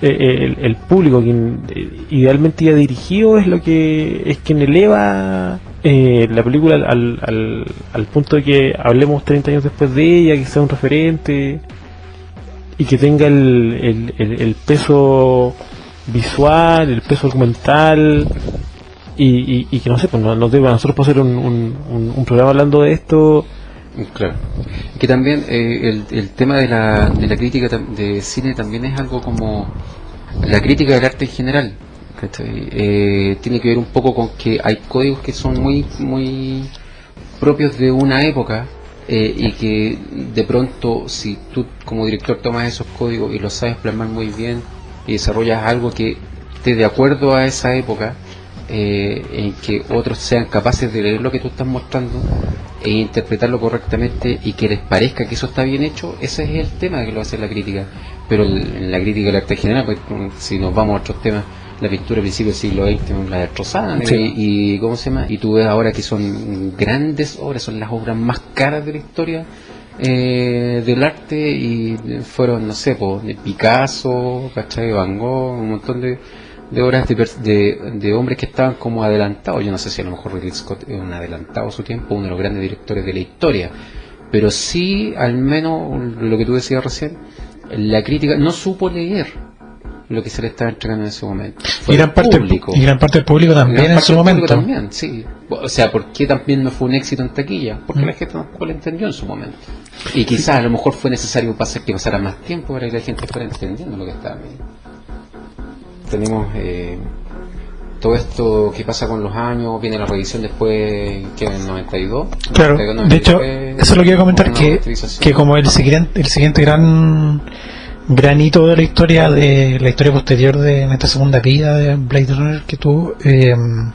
S4: el público quien idealmente ya dirigido es quien eleva la película al punto de que hablemos 30 años después de ella, que sea un referente y que tenga el peso visual, el peso documental, y que no sé, pues nos deba a nosotros para hacer un programa hablando de esto.
S5: Claro, que también el tema de la crítica de cine también es algo como la crítica del arte en general, tiene que ver un poco con que hay códigos que son muy muy propios de una época, y que de pronto, si tú como director tomas esos códigos y los sabes plasmar muy bien y desarrollas algo que esté de acuerdo a esa época, en que otros sean capaces de leer lo que tú estás mostrando e interpretarlo correctamente, y que les parezca que eso está bien hecho, ese es el tema que lo hace la crítica. Pero en la crítica del arte general, pues, si nos vamos a otros temas, la pintura a principios del siglo XX la destrozaban, sí. y ¿cómo se llama? Y tú ves ahora que son grandes obras, son las obras más caras de la historia del arte, y fueron, no sé, de Picasso, ¿cachai? Van Gogh, un montón de obras de hombres que estaban como adelantados. Yo no sé si a lo mejor Ridley Scott es un adelantado a su tiempo, uno de los grandes directores de la historia, pero sí, al menos lo que tú decías recién, la crítica no supo leer lo que se le estaba entregando en ese momento.
S3: Y gran parte del público también en su momento.
S5: También, sí. O sea, ¿por qué también no fue un éxito en taquilla? Porque la gente tampoco lo entendió en su momento. Y quizás a lo mejor fue necesario que pasara más tiempo para que la gente fuera entendiendo lo que estaba viendo. Tenemos todo esto que pasa con los años, viene la revisión después, que en el 92.
S3: Claro, 92, de hecho, eso es lo que iba a comentar, que como el siguiente gran hito de la historia posterior de esta segunda vida de Blade Runner que tuvo, en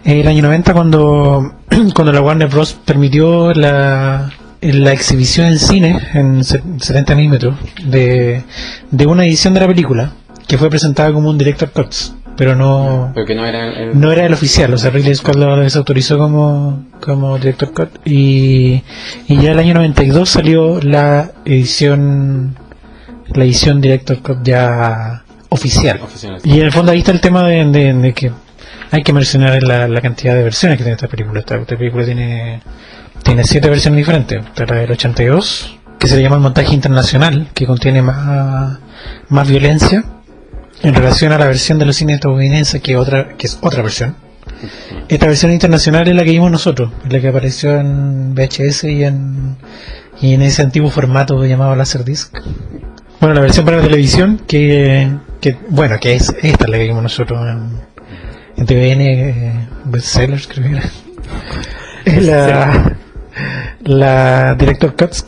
S3: el año 90, cuando la Warner Bros. Permitió la en la exhibición en cine en 70 milímetros de una edición de la película que fue presentada como un director cuts, pero
S5: Pero que no era
S3: el oficial. O sea, Ridley Scott lo desautorizó como director cut, y ya el año 92 salió la edición director cut ya oficial. Y en el fondo ahí está el tema de que hay que mencionar la cantidad de versiones que tiene esta película. Esta película tiene 7 versiones diferentes. Está la del 82, que se le llama el montaje internacional, que contiene más violencia en relación a la versión de los cines estadounidenses, que es otra versión. Esta versión internacional es la que vimos nosotros, es la que apareció en VHS y en ese antiguo formato llamado Laserdisc. Bueno, la versión para la televisión, que es esta la que vimos nosotros en TVN, Bestsellers, creo que era. Es la Director Cuts,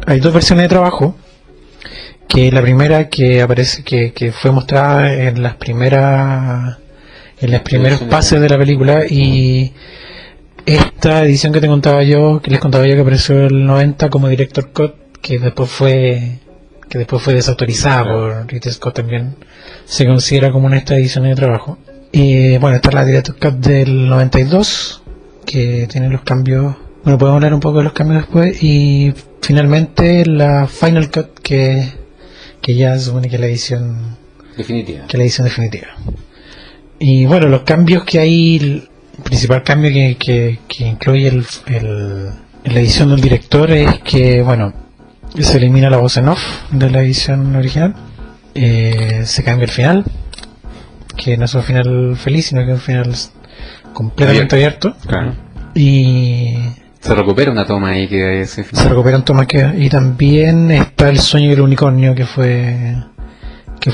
S3: hay 2 versiones de trabajo, que la primera que aparece, que fue mostrada en los primeros pases de la película, y esta edición que les contaba yo que apareció en el 90 como Director Cut, que después fue desautorizada por Ridley Scott, también se considera como una de estas ediciones de trabajo. Y bueno, esta es la Director Cut del 92, que tiene los cambios. Bueno, podemos hablar un poco de los cambios después. Y finalmente la Final Cut, que ya se supone que es la edición definitiva. Y bueno, los cambios que hay, el principal cambio que incluye la edición del director es que, bueno, se elimina la voz en off de la edición original, se cambia el final, que no es un final feliz, sino que es un final completamente abierto.
S5: Claro.
S3: Y
S5: se recupera una toma ahí
S3: y también está el sueño del unicornio, que fue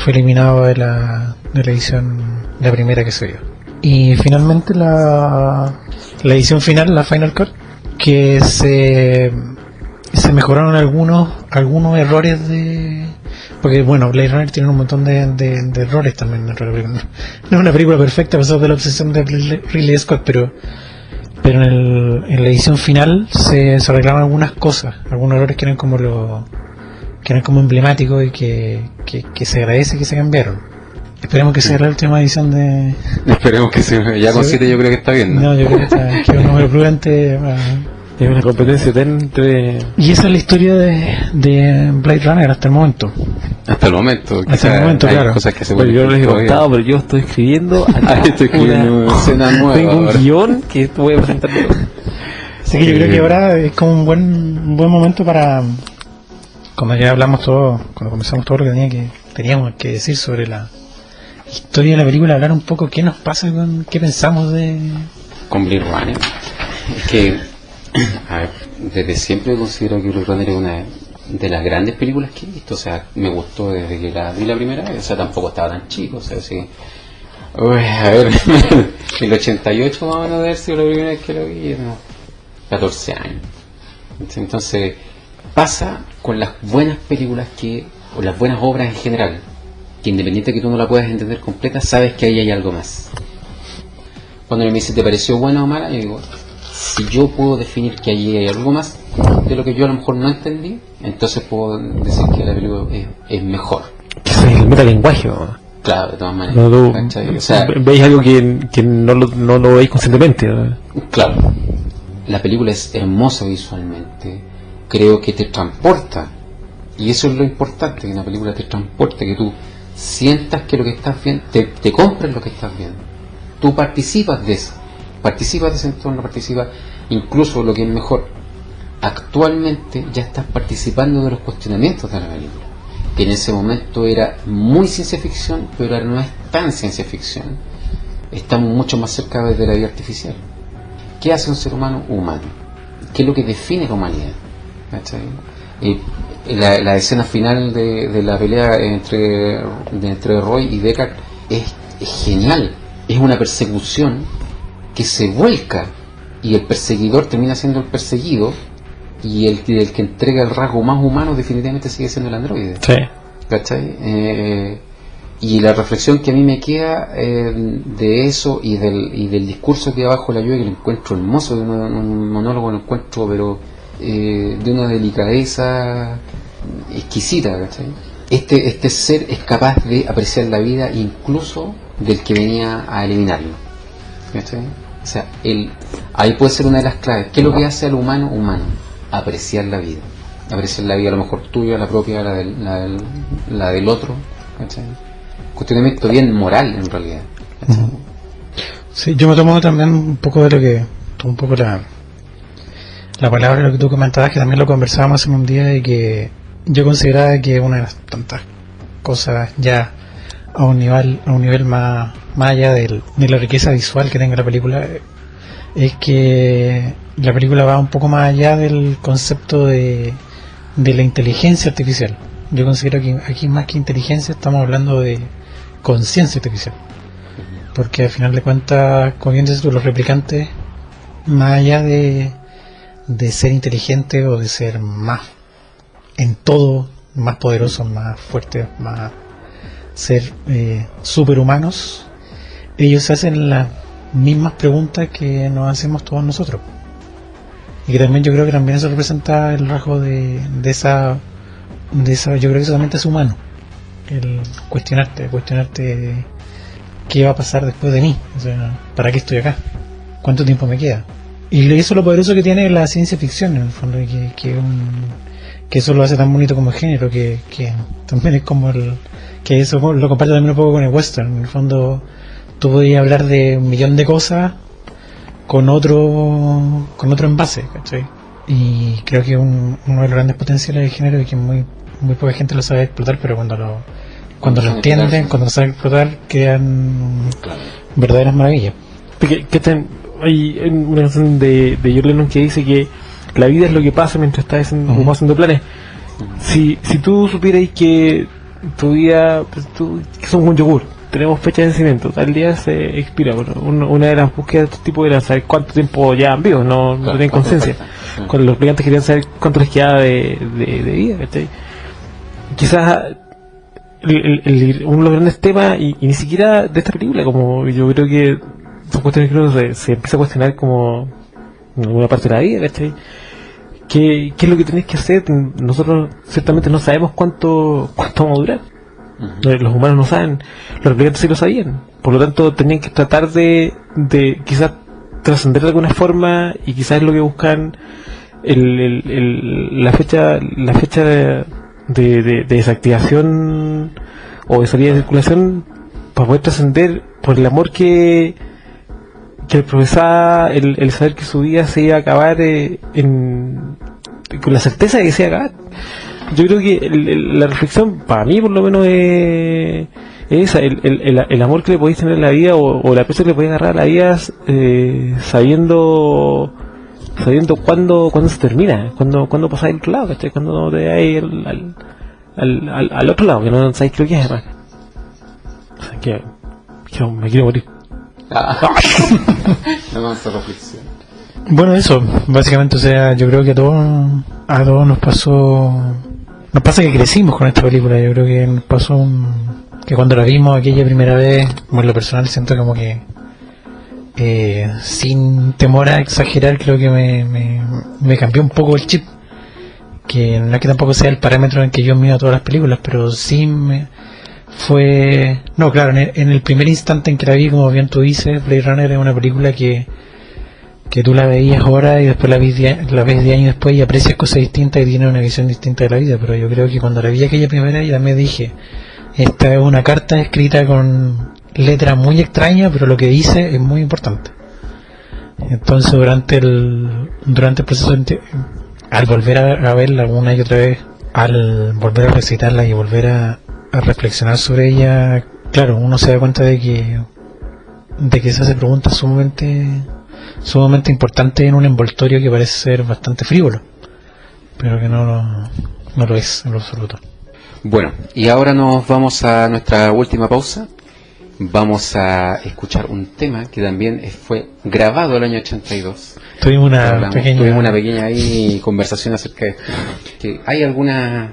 S3: eliminado de la edición, la primera que se vio. Y finalmente la edición final, la Final Cut, que se mejoraron algunos errores porque bueno, Blade Runner tiene un montón de errores también. No es una película perfecta a pesar de la obsesión de Ridley Scott, pero en la edición final se arreglaron algunas cosas, algunos errores que eran como emblemáticos y que se agradece que se cambiaron. Esperemos que sea la última edición de...
S5: Esperemos que sea. Ya con 7 yo creo que está bien, ¿no?
S3: No, yo creo que es un número prudente.
S4: Es una competencia entre...
S3: Y esa es la historia de Blade Runner hasta el momento.
S5: Hasta el momento,
S3: claro.
S5: Cosas que se
S4: bueno, yo les he contado, pero yo estoy escribiendo
S5: una escena nueva.
S4: Tengo un guión que voy a presentar.
S3: Así que yo creo que ahora es como un buen momento para, cuando ya hablamos todo, cuando comenzamos todo lo que teníamos que decir sobre la historia de la película, hablar un poco qué nos pasa, qué pensamos
S5: con Blade Runner. Es que, a ver, desde siempre considero que Blade Runner es una de las grandes películas que he visto. O sea, me gustó desde que la vi la primera vez. O sea, tampoco estaba tan chico. O sea, sí. A ver, el 88 más o menos de haber sido la primera vez que lo vi, ¿no? 14 años. Entonces, pasa con las buenas películas o las buenas obras en general, que independiente de que tú no la puedas entender completa, sabes que ahí hay algo más. Cuando me dice, ¿te pareció buena o mala? Yo digo, si yo puedo definir que allí hay algo más de lo que yo a lo mejor no entendí, entonces puedo decir que la película es mejor.
S4: Es el metalenguaje, ¿no?
S5: Claro, de todas maneras.
S4: O sea, veis algo que no lo veis conscientemente, ¿no?
S5: Claro. La película es hermosa visualmente. Creo que te transporta. Y eso es lo importante, que una película te transporte, que tú sientas que lo que estás viendo, te compres lo que estás viendo. Tú participas de eso. Participas de ese entorno, participas, incluso lo que es mejor, actualmente ya estás participando de los cuestionamientos de la película, que en ese momento era muy ciencia ficción, pero ahora no es tan ciencia ficción. Estamos mucho más cerca de la vida artificial. ¿Qué hace un ser humano humano? ¿Qué es lo que define la humanidad? La escena final de la pelea entre Roy y Deckard es genial. Es una persecución que se vuelca y el perseguidor termina siendo el perseguido, y el que entrega el rasgo más humano definitivamente sigue siendo el androide.
S4: Sí.
S5: ¿Cachai? Y la reflexión que a mí me queda de eso y del discurso que hay abajo de la lluvia, que lo encuentro hermoso, de un monólogo lo encuentro pero de una delicadeza exquisita, ¿cachai? Este ser es capaz de apreciar la vida incluso del que venía a eliminarlo, ¿cachai? O sea, ahí puede ser una de las claves. ¿Qué es lo que hace al humano humano? Apreciar la vida. Apreciar la vida, a lo mejor tuya, la propia, la del otro, ¿cachai? Cuestionamiento bien moral en realidad, ¿cachai?
S3: Sí, yo me tomo también un poco de lo que, un poco la palabra, lo que tú comentabas, que también lo conversábamos en un día, y que yo consideraba que una de las tantas cosas ya a un nivel más allá de la riqueza visual que tenga la película, es que la película va un poco más allá del concepto de la inteligencia artificial. Yo considero que aquí, más que inteligencia, estamos hablando de conciencia artificial, porque al final de cuentas, como bien dices tú, los replicantes, más allá de ser inteligentes o de ser más en todo, más poderosos, más fuertes, más ser superhumanos, ellos hacen las mismas preguntas que nos hacemos todos nosotros, y que también yo creo que también eso representa el rasgo de esa, yo creo que eso también es humano, el cuestionarte qué va a pasar después de mí, o sea, ¿para qué estoy acá? ¿Cuánto tiempo me queda? Y eso es lo poderoso que tiene la ciencia ficción, en el fondo, que eso lo hace tan bonito como género, que también es como que eso lo comparte también un poco con el western. En el fondo, tú podías hablar de un millón de cosas con otro envase, ¿cachai? Y creo que uno de los grandes potenciales del género es que muy poca gente lo sabe explotar, pero cuando lo entienden, cuando lo saben explotar, crean verdaderas maravillas.
S4: Hay una canción de John Lennon que dice que la vida es lo que pasa mientras estás haciendo planes. Si tú supieras que tu vida, pues que somos un yogur, tenemos fecha de vencimiento, tal día se expira. Bueno, una de las búsquedas de este tipo era saber cuánto tiempo ya han vivido, no tienen conciencia. Cuando los clientes querían saber cuánto les quedaba de vida, ¿cachai? Quizás uno de los grandes temas, y ni siquiera de esta película, como yo creo que son cuestiones que uno se empieza a cuestionar como en alguna parte de la vida, ¿cachai? ¿Qué es lo que tenés que hacer? Nosotros ciertamente no sabemos cuánto vamos a durar. Los humanos no saben, los replicantes sí lo sabían, por lo tanto tenían que tratar de quizás trascender de alguna forma, y quizás es lo que buscan la fecha de desactivación o de salida de circulación, para poder trascender por el amor que profesaba, el saber que su vida se iba a acabar con la certeza de que se iba a acabar. Yo creo que la reflexión, para mí por lo menos, es esa, el amor que le podéis tener a la vida, o la presa que le podéis agarrar a la vida, sabiendo cuándo se termina, cuándo pasáis al otro lado, ¿cachai? Cuando te vais al otro lado, que no sabéis lo que es, además. O sea, que me quiero morir.
S3: Bueno, eso, básicamente, o sea, yo creo que a todos nos pasa que crecimos con esta película. Yo creo que nos pasó que cuando la vimos aquella primera vez, bueno, en lo personal siento como que sin temor a exagerar, creo que me cambió un poco el chip, que no es que tampoco sea el parámetro en que yo miro todas las películas, pero sí fue... No, claro, en el primer instante en que la vi, como bien tú dices, Blade Runner es una película que tú la veías ahora y después la ves 10 años después y aprecias cosas distintas y tienes una visión distinta de la vida. Pero yo creo que cuando la vi aquella primera vez, ya me dije, esta es una carta escrita con letras muy extrañas, pero lo que dice es muy importante. Entonces durante el proceso, al volver a verla una y otra vez, al volver a recitarla y volver a reflexionar sobre ella, claro, uno se da cuenta de que se hace preguntas sumamente importantes en un envoltorio que parece ser bastante frívolo, pero que no lo es en lo absoluto.
S5: Bueno, y ahora nos vamos a nuestra última pausa. Vamos a escuchar un tema que también fue grabado el año 82.
S3: Tuvimos una
S5: pequeña ahí conversación acerca de esto. Que hay algunos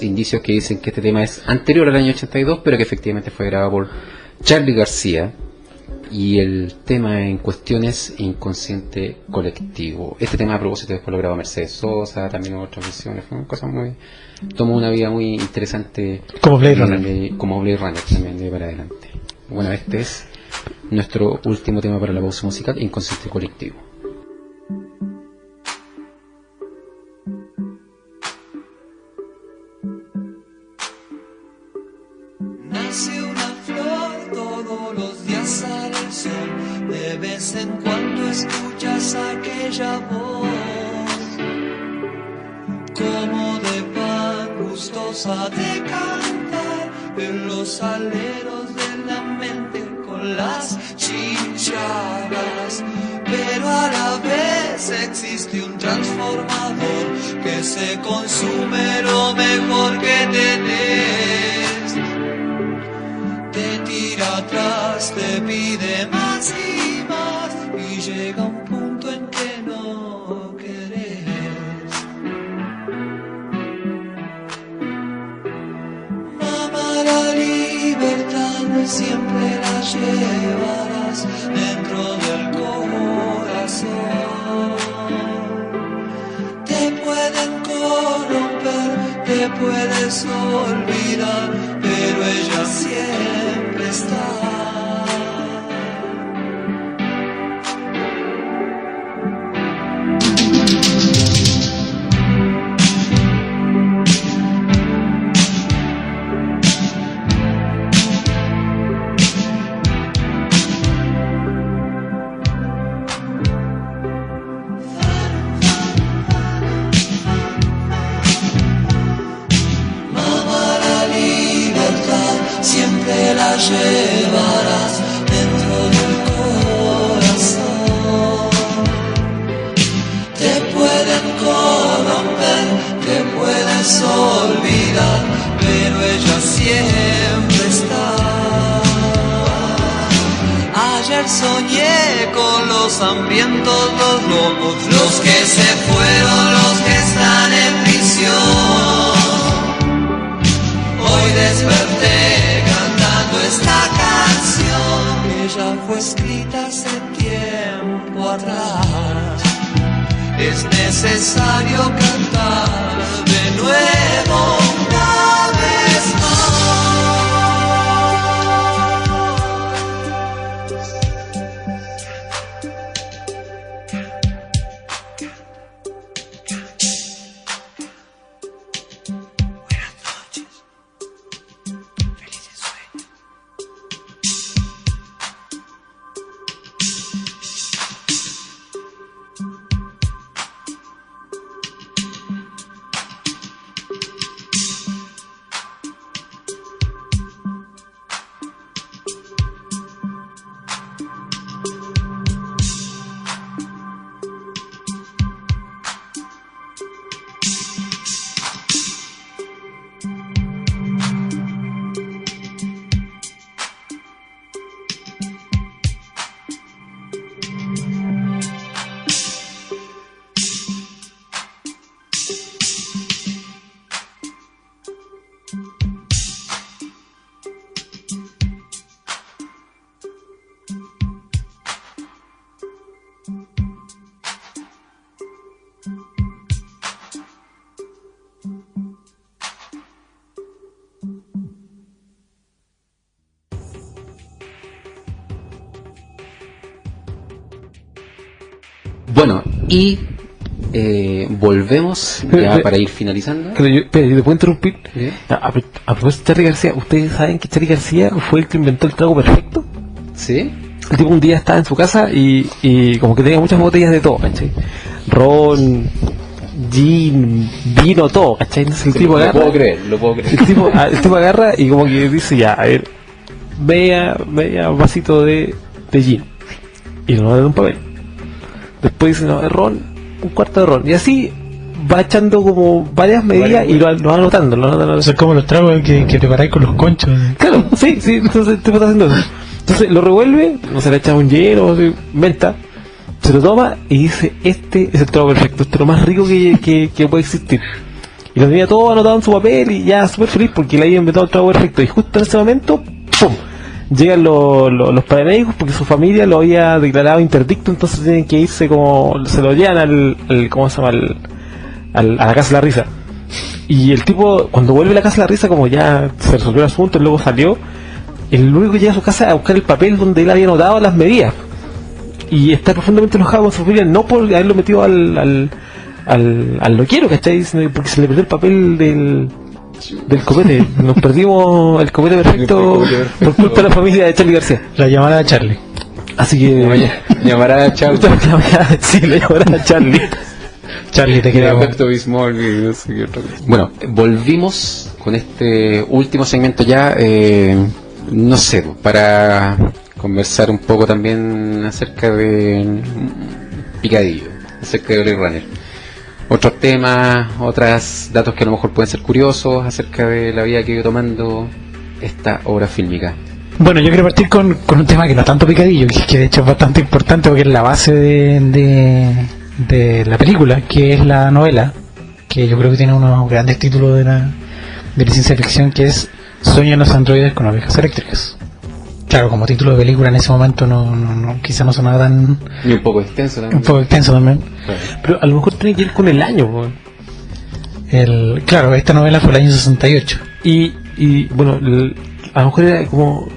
S5: indicios que dicen que este tema es anterior al año 82, pero que efectivamente fue grabado por Charly García y el tema en cuestión es inconsciente colectivo. Este tema a propósito después lo grabó Mercedes Sosa, también hubo otras visiones, fue una cosa muy... tomó una vida muy interesante.
S3: Como Blade Runner.
S5: Como Blade Runner también de para adelante. Bueno, este es nuestro último tema para la pausa musical, inconsciente colectivo.
S6: Nace una flor, todos los días sale el sol, de vez en cuando escuchas aquella voz, como de pan gustosa de cantar, en los aleros de la mente con las chinchadas, pero a la vez existe un transformador que se consume lo mejor que tenés. Te tira atrás, te pide más y más, y llega un punto en que no querés. Mamá, la libertad siempre la llevarás dentro del corazón. Te pueden corromper, te puedes olvidar, pero ella siempre está. Llevarás dentro del corazón. Te pueden corromper, te puedes olvidar, pero ella siempre está. Ayer soñé con los hambrientos, los locos, los que se fueron, los que están en prisión. Hoy desperté esta canción, que ya fue escrita hace tiempo atrás. Es necesario cantar de nuevo una vez más.
S5: Bueno, y volvemos ya para ir finalizando.
S4: Pero yo te puedo interrumpir.
S5: ¿Sí?
S4: A propósito de Charly García, ¿ustedes saben que Charly García fue el que inventó el trago perfecto?
S5: ¿Sí?
S4: El tipo un día estaba en su casa y como que tenía muchas botellas de todo, ¿cachai? Ron, gin, vino, todo, ¿cachai? Entonces el tipo agarra...
S5: Lo puedo creer.
S4: El tipo agarra y como que dice, ya, a ver, media vasito de gin. Y lo va a dar un papel. Después dice, no, de ron, un cuarto de ron. Y así va echando como varias medidas y lo va anotando.
S3: Eso es como los tragos que preparáis con los conchos.
S4: Claro, sí, entonces te está haciendo eso. Entonces lo revuelve, no se le echa un hielo, menta, se lo toma y dice, este es el trago perfecto, este es lo más rico que puede existir. Y lo tenía todo anotado en su papel y ya súper feliz porque le había inventado el trago perfecto. Y justo en ese momento, ¡pum!, llegan los paramédicos porque su familia lo había declarado interdicto, entonces tienen que irse como, se lo llevan al ¿cómo se llama? A la Casa de la Risa. Y el tipo, cuando vuelve a la Casa de la Risa, como ya se resolvió el asunto, luego salió, el único que llega a su casa a buscar el papel donde él había anotado las medidas. Y está profundamente enojado con su familia, no por haberlo metido al loquero, ¿cachai? Sino porque se le perdió el papel del copete. Nos perdimos el copete perfecto por culpa de la familia de Charlie García.
S3: La llamada de Charlie.
S4: Así que...
S5: Llamará a Charlie.
S4: Sí, le llamará a Charlie.
S3: Charlie, te queremos.
S5: Bueno, volvimos con este último segmento ya, no sé, para conversar un poco también acerca de Picadillo, acerca de Blade Runner. Otros temas, otros datos que a lo mejor pueden ser curiosos acerca de la vida que iba tomando esta obra fílmica.
S3: Bueno, yo quiero partir con un tema que no es tanto picadillo, que de hecho es bastante importante porque es la base de la película, que es la novela, que yo creo que tiene unos grandes títulos de la ciencia ficción, que es Sueñan los androides con ovejas eléctricas. Claro, como título de película en ese momento no quizá no sonaba tan...
S5: Y un poco extenso también.
S3: Un poco extenso también.
S5: Claro.
S4: Pero a lo mejor tiene que ir con el año, weón.
S3: Claro, esta novela fue el año 68.
S4: Y bueno, a lo mejor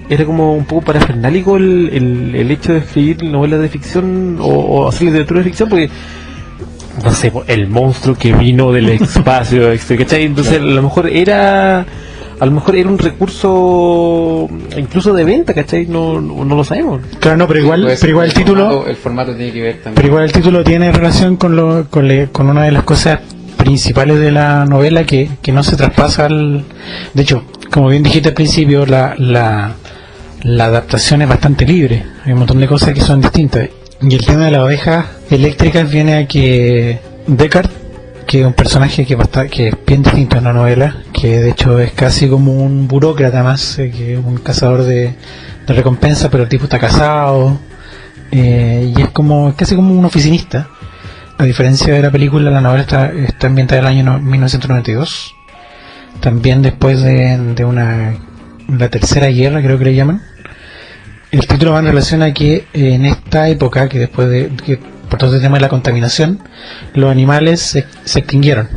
S4: era como un poco parafernálico el hecho de escribir novelas de ficción o hacer literatura de ficción, porque no sé, el monstruo que vino del espacio, ¿cachai? Entonces claro. A lo mejor era un recurso incluso de venta, ¿cachai? No lo sabemos.
S3: Claro, no, pero igual el título,
S5: el formato tiene que ver también.
S3: Pero igual el título tiene relación con una de las cosas principales de la novela que no se traspasa de hecho, como bien dijiste al principio, la adaptación es bastante libre. Hay un montón de cosas que son distintas. Y el tema de las ovejas eléctricas viene a que Deckard, que es un personaje que es bien distinto en la novela, que de hecho es casi como un burócrata más, que es un cazador de recompensa, pero el tipo está casado, y es casi como un oficinista. A diferencia de la película, la novela está ambientada en el año 1992, también después de la tercera guerra, creo que le llaman. El título va en relación a que en esta época, que después que por todo el tema de la contaminación, los animales se extinguieron.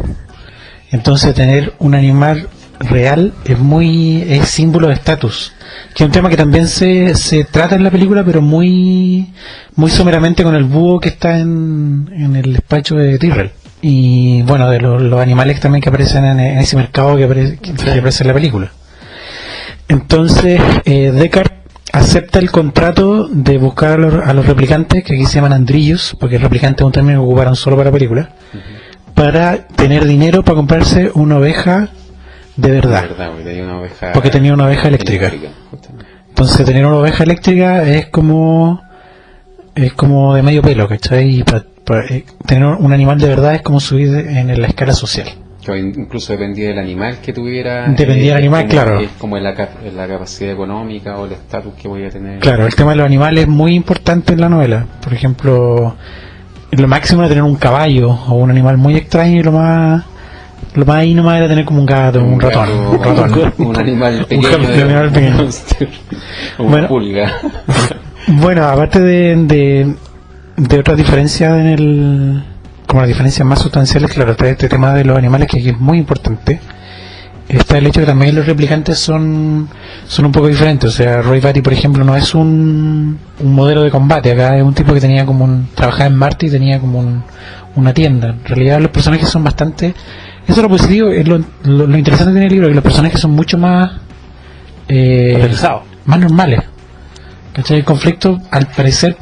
S3: Entonces tener un animal real es símbolo de estatus, que es un tema que también se trata en la película, pero muy muy someramente, con el búho que está en el despacho de Tyrell. Y bueno, de los animales también que aparecen en ese mercado que aparece en la película. Entonces Deckard acepta el contrato de buscar a los replicantes, que aquí se llaman andrillos, porque el replicante es un término que ocuparon solo para la película, para tener dinero para comprarse una oveja de verdad, porque tenía una oveja eléctrica. Entonces tener una oveja eléctrica es como de medio pelo, ¿cachai? Y para tener un animal de verdad es como subir en la escala social.
S5: Incluso dependía del animal que tuviera.
S3: Dependía del animal, claro.
S5: Es como la capacidad económica o el estatus que voy a tener.
S3: Claro, el tema de los animales es muy importante en la novela. Por ejemplo, lo máximo era tener un caballo o un animal muy extraño, y lo más ahí nomás era tener como un gato, un ratón.
S5: Un animal pequeño.
S3: Un animal pequeño.
S5: Una pulga.
S3: Bueno, aparte de otras diferencias como las diferencias más sustanciales, claro, está este tema de los animales, que aquí es muy importante. Está el hecho que también los replicantes son un poco diferentes. O sea, Roy Batty, por ejemplo, no es un modelo de combate. Acá es un tipo que tenía trabajaba en Marte y tenía como una tienda. En realidad los personajes son bastante... Eso es lo positivo, es lo interesante de el libro, que los personajes son mucho más más normales. ¿Cachai? El conflicto, al parecer,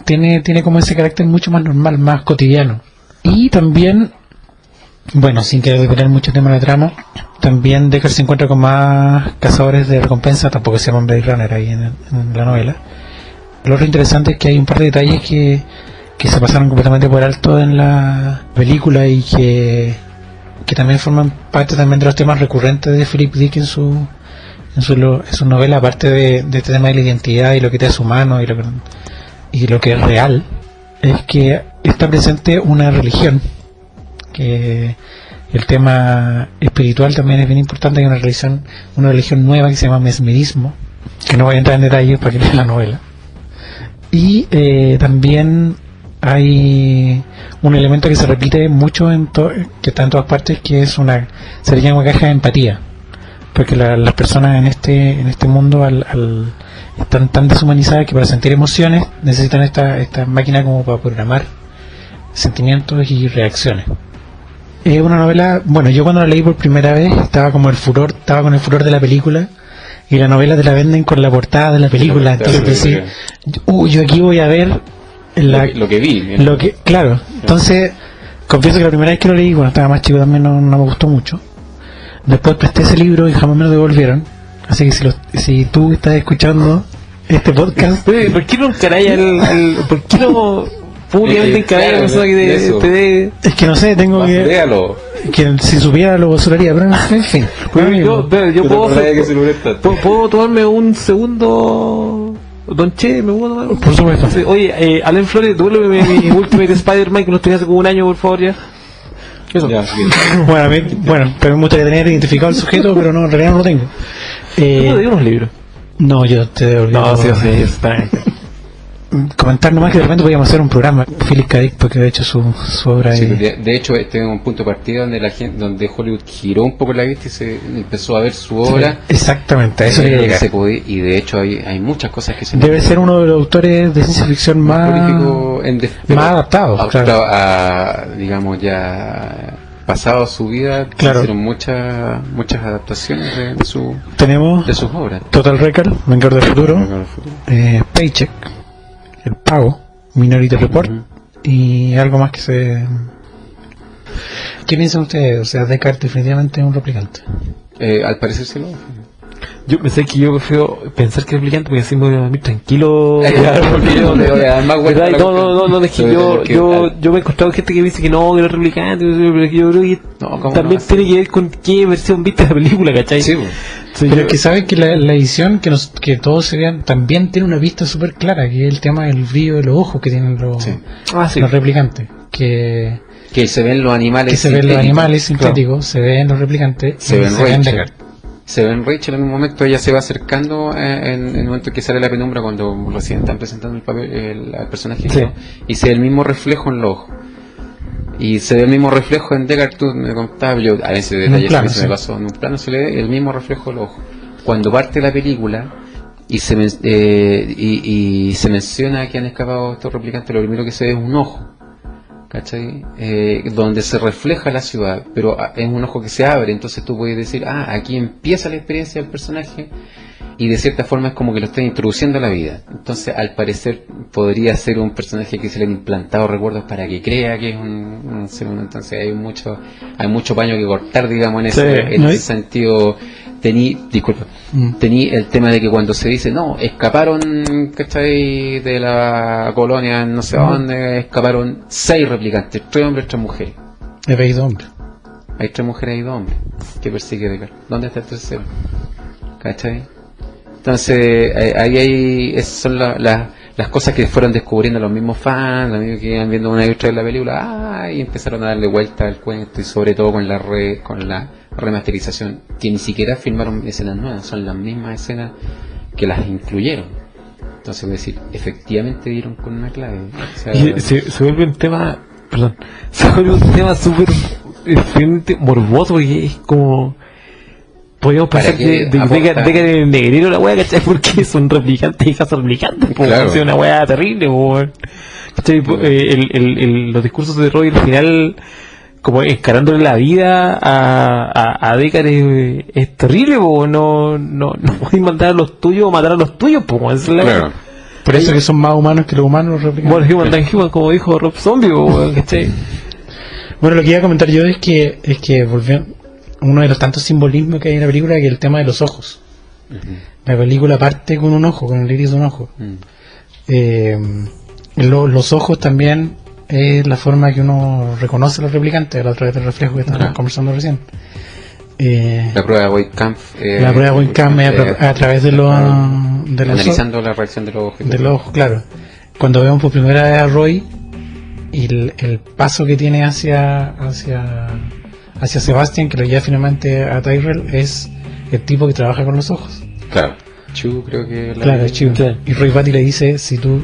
S3: tiene como ese carácter mucho más normal, más cotidiano. Y también, bueno, sin querer detener mucho tema de trama, también Deckard se encuentra con más cazadores de recompensa, tampoco se llaman Blade Runner ahí en la novela. Lo otro interesante es que hay un par de detalles que se pasaron completamente por alto en la película y que también forman parte también de los temas recurrentes de Philip Dick en su novela, aparte de este tema de la identidad y lo que te hace humano y lo que es real. Es que está presente una religión, que el tema espiritual también es bien importante. Hay una religión nueva que se llama mesmerismo, que no voy a entrar en detalles para que lean la novela. Y también hay un elemento que se repite mucho que está en todas partes, que es se le llama caja de empatía, porque las personas en este mundo están tan deshumanizadas que para sentir emociones necesitan esta máquina como para programar sentimientos y reacciones. Es una novela, bueno, yo cuando la leí por primera vez estaba con el furor de la película, y la novela te la venden con la portada de la película, entonces decís, yo aquí voy a ver
S5: lo que vi.
S3: Claro, entonces confieso que la primera vez que lo leí, cuando estaba más chico también no me gustó mucho. Después presté ese libro y jamás me lo devolvieron, así que si tú estás escuchando este podcast,
S4: ¿por qué no encaráis por qué no públicamente encaráis a la persona que te dé?
S3: Es que no sé, tengo que si supiera lo basuraría, pero en fin.
S4: Yo puedo tomarme un segundo, Don Che, me puedo tomar.
S3: Por supuesto.
S4: Sí, oye, Alan Flores, devuélveme mi Ultimate Spider-Man que lo tenía hace como un año, por favor, ya. Eso.
S5: Ya,
S3: bueno, pero me gustaría tener identificado al sujeto, pero no, en realidad no lo tengo.
S4: ¿Tú te dio unos libros?
S3: No, yo te devolví.
S4: No, sí, está bien.
S3: Comentar nomás que de repente podíamos hacer un programa Philip K. Dick, porque de hecho su obra
S5: sí, de hecho este es un punto de partida donde Hollywood giró un poco la vista y se empezó a ver su obra.
S3: Sí, exactamente, a eso quería llegar.
S5: Y de hecho hay muchas cosas que se
S3: debe ser uno de los autores de ciencia ficción más adaptados, claro.
S5: Digamos ya pasado su vida,
S3: claro.
S5: Hicieron muchas adaptaciones de sus obras.
S3: Total Recall, Vengador del Futuro, Paycheck, El Pago, Minority Report, y algo más que se... ¿Qué piensan ustedes? O sea, Descartes definitivamente es un replicante.
S5: Al parecer sí lo es.
S4: Yo pensé que yo prefiero pensar que es replicante porque así me voy a dormir tranquilo.
S5: Porque yo le voy a dar más vuelta.
S4: No, es que yo me he encontrado gente que dice que no es replicante, pero yo creo que también tiene que ver con qué versión viste la película, ¿cachai?
S5: Sí,
S3: pero es que saben que la edición que todos se vean también tiene una vista súper clara, que es el tema del brillo de los ojos que tienen los replicantes, que
S5: se ven los animales
S3: sintéticos, se ven los replicantes,
S5: se ven Descartes. Se ve en Rachel en un momento, ella se va acercando en el momento que sale la penumbra cuando recién están presentando el personaje,
S3: sí.
S5: ¿no? Y se ve el mismo reflejo en los ojos. Y se ve el mismo reflejo en Descartes, tú me contabas, yo a veces detalles se me pasó, en un plano se le ve el mismo reflejo en los ojos. Cuando parte la película y se menciona que han escapado estos replicantes, lo primero que se ve es un ojo, ¿cachai? Donde se refleja la ciudad, pero es un ojo que se abre, entonces tú puedes decir, aquí empieza la experiencia del personaje, y de cierta forma es como que lo están introduciendo a la vida. Entonces al parecer podría ser un personaje que se le han implantado recuerdos para que crea que es un ser humano. Entonces hay mucho paño que cortar, digamos, en ese sentido. Tení el tema de que cuando se dice escaparon, ¿cachai? De la colonia no sé dónde, escaparon 6 replicantes, 3 hombres, 3 mujeres.
S3: Hay 2 hombres.
S5: Hay 3 mujeres y 2 hombres que persigue Descartes. ¿Dónde está el tercero? ¿Cachai? Entonces esas son las cosas que fueron descubriendo los mismos fans, los amigos que iban viendo una y otra vez la película, y empezaron a darle vuelta al cuento, y sobre todo con la remasterización, que ni siquiera filmaron escenas nuevas, son las mismas escenas que las incluyeron. Entonces voy a decir, efectivamente dieron con una clave. O sea,
S4: y se vuelve un tema, súper morboso, porque es como... Podríamos pensar que de negrero la wea, ¿cachai? Porque son replicantes y casos replicantes,
S5: claro.
S4: Es una wea terrible, ¿cachai? Los discursos de Roy al final, como encarándole la vida a Descartes, es terrible, no podéis mandar a los tuyos o matar a los tuyos, es la
S5: claro.
S3: Por eso que son más humanos que los humanos los replicantes.
S4: Bueno, Human than Human, como dijo Rob Zombie, ¿cachai?
S3: Bueno, lo que iba a comentar yo es que volvió uno de los tantos simbolismos que hay en la película, que es el tema de los ojos. La película parte con un ojo, con el iris de un ojo. Los ojos también es la forma que uno reconoce a los replicantes a través del reflejo que estábamos conversando recién.
S5: La prueba de Voight-Kampf
S3: es a través de
S5: analizando la reacción de los ojos.
S3: De los ojos, claro. Cuando vemos por primera vez a Roy y el paso que tiene hacia Sebastian, que lo lleva finalmente a Tyrell, es el tipo que trabaja con los ojos.
S5: Claro. Chu, creo que
S3: Claro, es Chew.
S4: Claro.
S3: Y Roy Batty le dice, si tú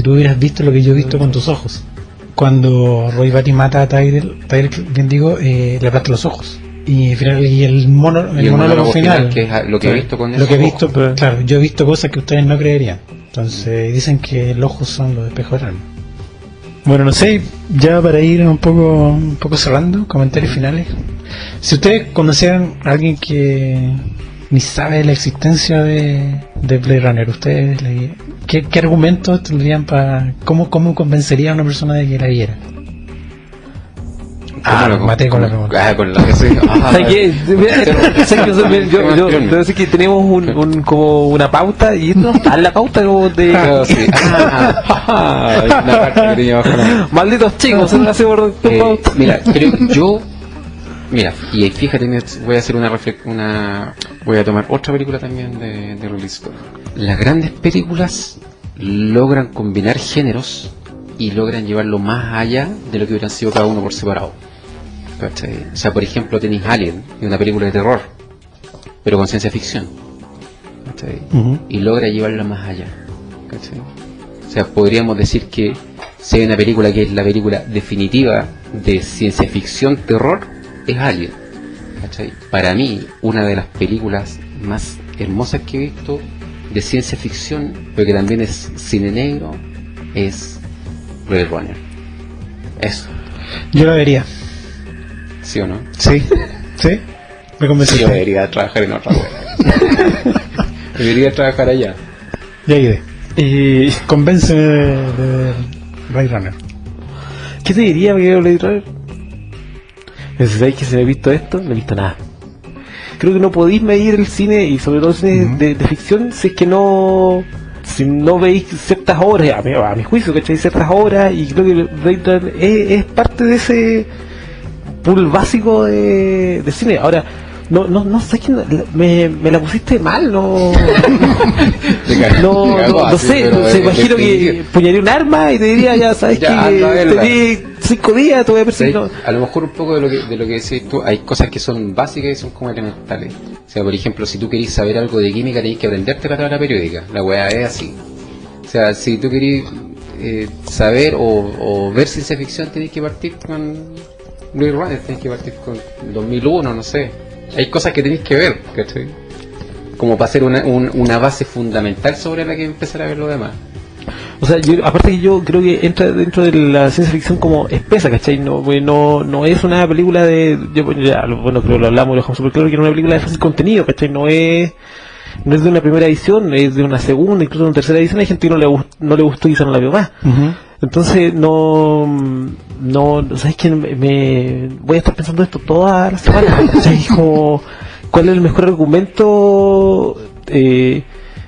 S3: hubieras visto lo que yo he visto con tus ojos. Cuando Roy Batty mata a Tyler, bien digo, le aplasta los ojos. Y el monólogo final,
S5: que es lo que he visto con
S3: lo que he
S5: esos
S3: visto,
S5: ojos.
S3: claro, yo he visto cosas que ustedes no creerían. Entonces dicen que los ojos son los espejos del alma. Bueno, no sé, ya para ir un poco cerrando, comentarios finales. Si ustedes conocieran a alguien que ni sabe de la existencia de Blade Runner, ustedes ¿qué argumentos tendrían para cómo convencería a una persona de que la viera? Maté con la pregunta.
S5: Con la que sí.
S4: ¿Sabes qué? Yo debo decir que tenemos como una pauta y esto no está en la pauta como de...
S5: Claro, sí. Una parte que tenía bajo la...
S4: Malditos chicos, se me hace por pauta.
S5: Mira, y fíjate, voy a hacer voy a tomar otra película también de Ridley Scott. Las grandes películas logran combinar géneros y logran llevarlo más allá de lo que hubieran sido cada uno por separado. ¿Cachai? O sea, por ejemplo, tenéis Alien, es una película de terror, pero con ciencia ficción. ¿Cachai? Y logra llevarla más allá. ¿Cachai? O sea, podríamos decir que si hay una película que es la película definitiva de ciencia ficción terror, es Alien. ¿Cachai? Para mí, una de las películas más hermosas que he visto de ciencia ficción, pero que también es cine negro, es Blade Runner. Eso.
S3: Yo la vería.
S5: ¿Sí o no?
S3: Sí. Me convencí.
S5: Yo debería trabajar en otra web. Debería trabajar allá.
S3: Ya iré. Convénceme de Blade Runner.
S4: ¿Qué te diría que Blade Runner? Si sabéis que se me he visto esto, no he visto nada. Creo que no podéis medir el cine, y sobre todo el cine de ficción, si no veis ciertas obras, a mi juicio, ¿cachai? Ciertas obras, y creo que Blade Runner es parte de ese pool básico de cine. Ahora, no sé quién me la pusiste mal, no sé, se imagino que puñaría un arma y te diría, ya sabes que te di 5 días, te voy a perseguir. No.
S5: A lo mejor un poco de lo que decís tú, hay cosas que son básicas y son como elementales. O sea, por ejemplo, si tú querés saber algo de química, tenés que aprenderte la tabla periódica. La weá es así. O sea, si tú querés saber o ver ciencia ficción, tenés que partir con Blade Runner, tenés que partir con 2001, no sé. Hay cosas que tenéis que ver, ¿cachai? Como para hacer una base fundamental sobre la que empezar a ver lo demás.
S4: O sea, aparte que yo creo que entra dentro de la ciencia ficción como espesa, ¿cachai? No es una película de... creo que lo hablamos y lo dejamos súper claro, que es una película de fácil contenido, ¿cachai? No es de una primera edición, es de una segunda, incluso de una tercera edición. Hay gente que no le gustó y quizá no la vio más. Entonces, ¿sabes qué? Me voy a estar pensando esto toda la semana. Como, ¿cuál es el mejor argumento,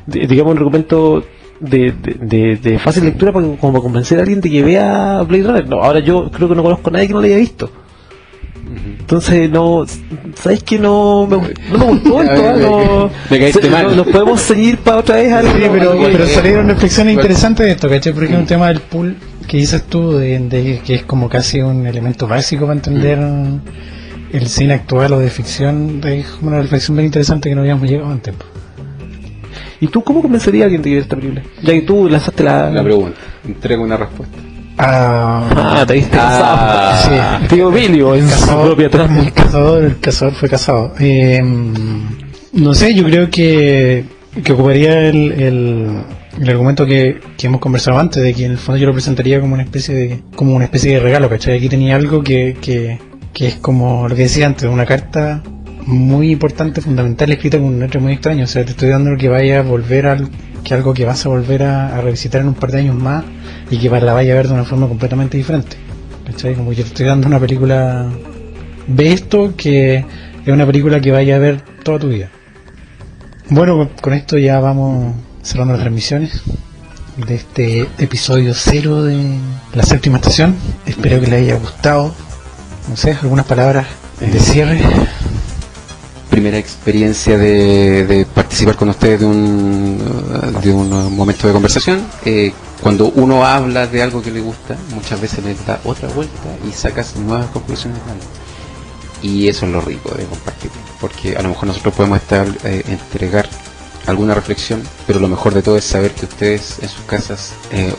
S4: digamos, el argumento de fácil lectura como para convencer a alguien de que vea Blade Runner? No, ahora yo creo que no conozco a nadie que no lo haya visto. Entonces, ¿sabes qué? No me gustó esto.
S5: Me caíste mal.
S4: Nos podemos seguir para otra vez.
S3: Sí, pero salieron reflexiones interesantes de esto, ¿cachai? Por ejemplo, un tema del pool que dices tú, de que es como casi un elemento básico para entender el cine actual o de ficción, es como una reflexión bien interesante que no habíamos llegado antes.
S4: ¿Y tú cómo convencerías a alguien de ver esta película? Ya que tú lanzaste la
S5: pregunta, entrego una respuesta.
S4: Te diste casado. Sí. Tío Bilio en su propia trama.
S3: El cazador fue casado. No sé, yo creo que ocuparía el argumento que hemos conversado antes, de que en el fondo yo lo presentaría como una especie de regalo, ¿cachai? Aquí tenía algo que es como lo que decía antes, una carta muy importante, fundamental, escrita con un letra muy extraño. O sea, te estoy dando que vaya a volver algo que vas a volver a revisitar en un par de años más y que la vaya a ver de una forma completamente diferente, ¿cachai? Como que te estoy dando una película, ve esto, que es una película que vaya a ver toda tu vida. Bueno, con esto ya vamos cerrando las transmisiones de este episodio 0 de la séptima estación. Espero que les haya gustado. No sé, algunas palabras de cierre.
S5: Primera experiencia de participar con ustedes de un momento de conversación. Cuando uno habla de algo que le gusta, muchas veces le da otra vuelta y sacas nuevas conclusiones. Y eso es lo rico de compartir, porque a lo mejor nosotros podemos entregar alguna reflexión, pero lo mejor de todo es saber que ustedes en sus casas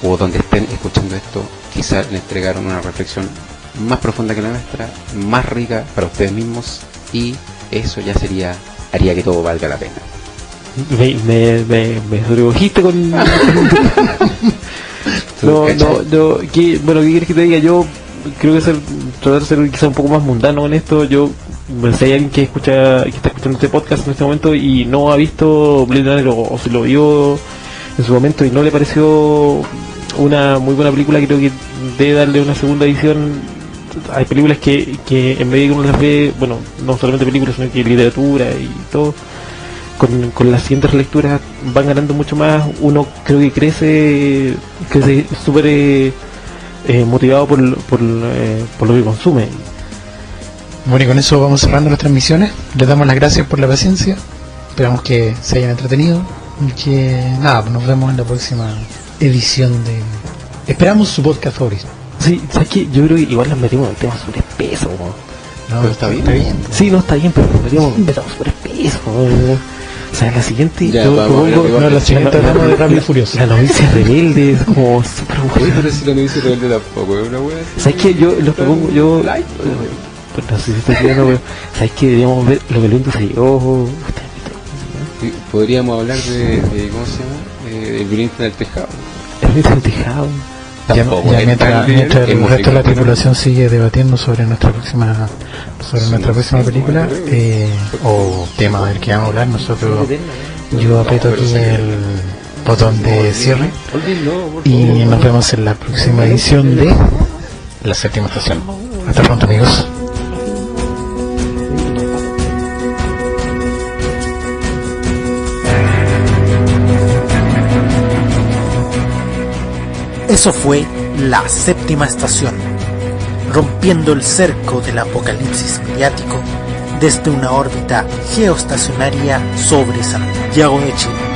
S5: o donde estén escuchando esto, quizás le entregaron una reflexión más profunda que la nuestra, más rica para ustedes mismos, y eso ya haría que todo valga la pena.
S4: Me sobregojiste con... No, ¿qué quieres que te diga? Yo creo que tratar de ser quizá un poco más mundano con esto. Yo, si hay alguien que está escuchando este podcast en este momento y no ha visto Blade Runner, o se lo vio en su momento y no le pareció una muy buena película, creo que debe darle una segunda edición. Hay películas que en vez de que uno las ve, bueno, no solamente películas, sino que literatura y todo, con las siguientes lecturas van ganando mucho más. Uno creo que crece súper motivado por lo que consume.
S3: Bueno, y con eso vamos cerrando las transmisiones. Les damos las gracias por la paciencia. Esperamos que se hayan entretenido y que nada, pues nos vemos en la próxima edición de... Esperamos su podcast favorito.
S4: Sí, ¿sabes qué? Yo creo que igual nos metimos en el tema súper espeso,
S3: No,
S5: pero está bien.
S4: Sí, no está bien, pero nos metimos en un tema súper espeso. O sea, la siguiente...
S5: Ya,
S4: yo
S5: vamos,
S4: propongo...
S3: la siguiente hablamos de Rápido y Furioso.
S4: La novicia rebelde es como súper
S5: Oye,
S4: buena.
S5: pero si lo no hice rebelde tampoco, es una wea así.
S4: ¿Sabes qué? Yo los propongo... Pues no sé si estoy equivocado, pero... ¿Sabes qué? Deberíamos ver lo que Lindo se llegó...
S5: Sí, podríamos hablar de ¿cómo se llama? El violín en el tejado.
S4: El violín en el tejado.
S3: Ya
S5: Tampoco es
S3: mientras
S5: tan bien,
S3: el
S5: hemos
S3: resto de la
S5: llegado,
S3: tripulación sigue debatiendo sobre nuestra próxima película o tema del que vamos a hablar, yo aprieto aquí el botón de cierre y nos vemos en la próxima edición de La Séptima Estación. Hasta pronto, amigos.
S1: Eso fue La Séptima Estación, rompiendo el cerco del apocalipsis mediático desde una órbita geoestacionaria sobre Santiago de Chile.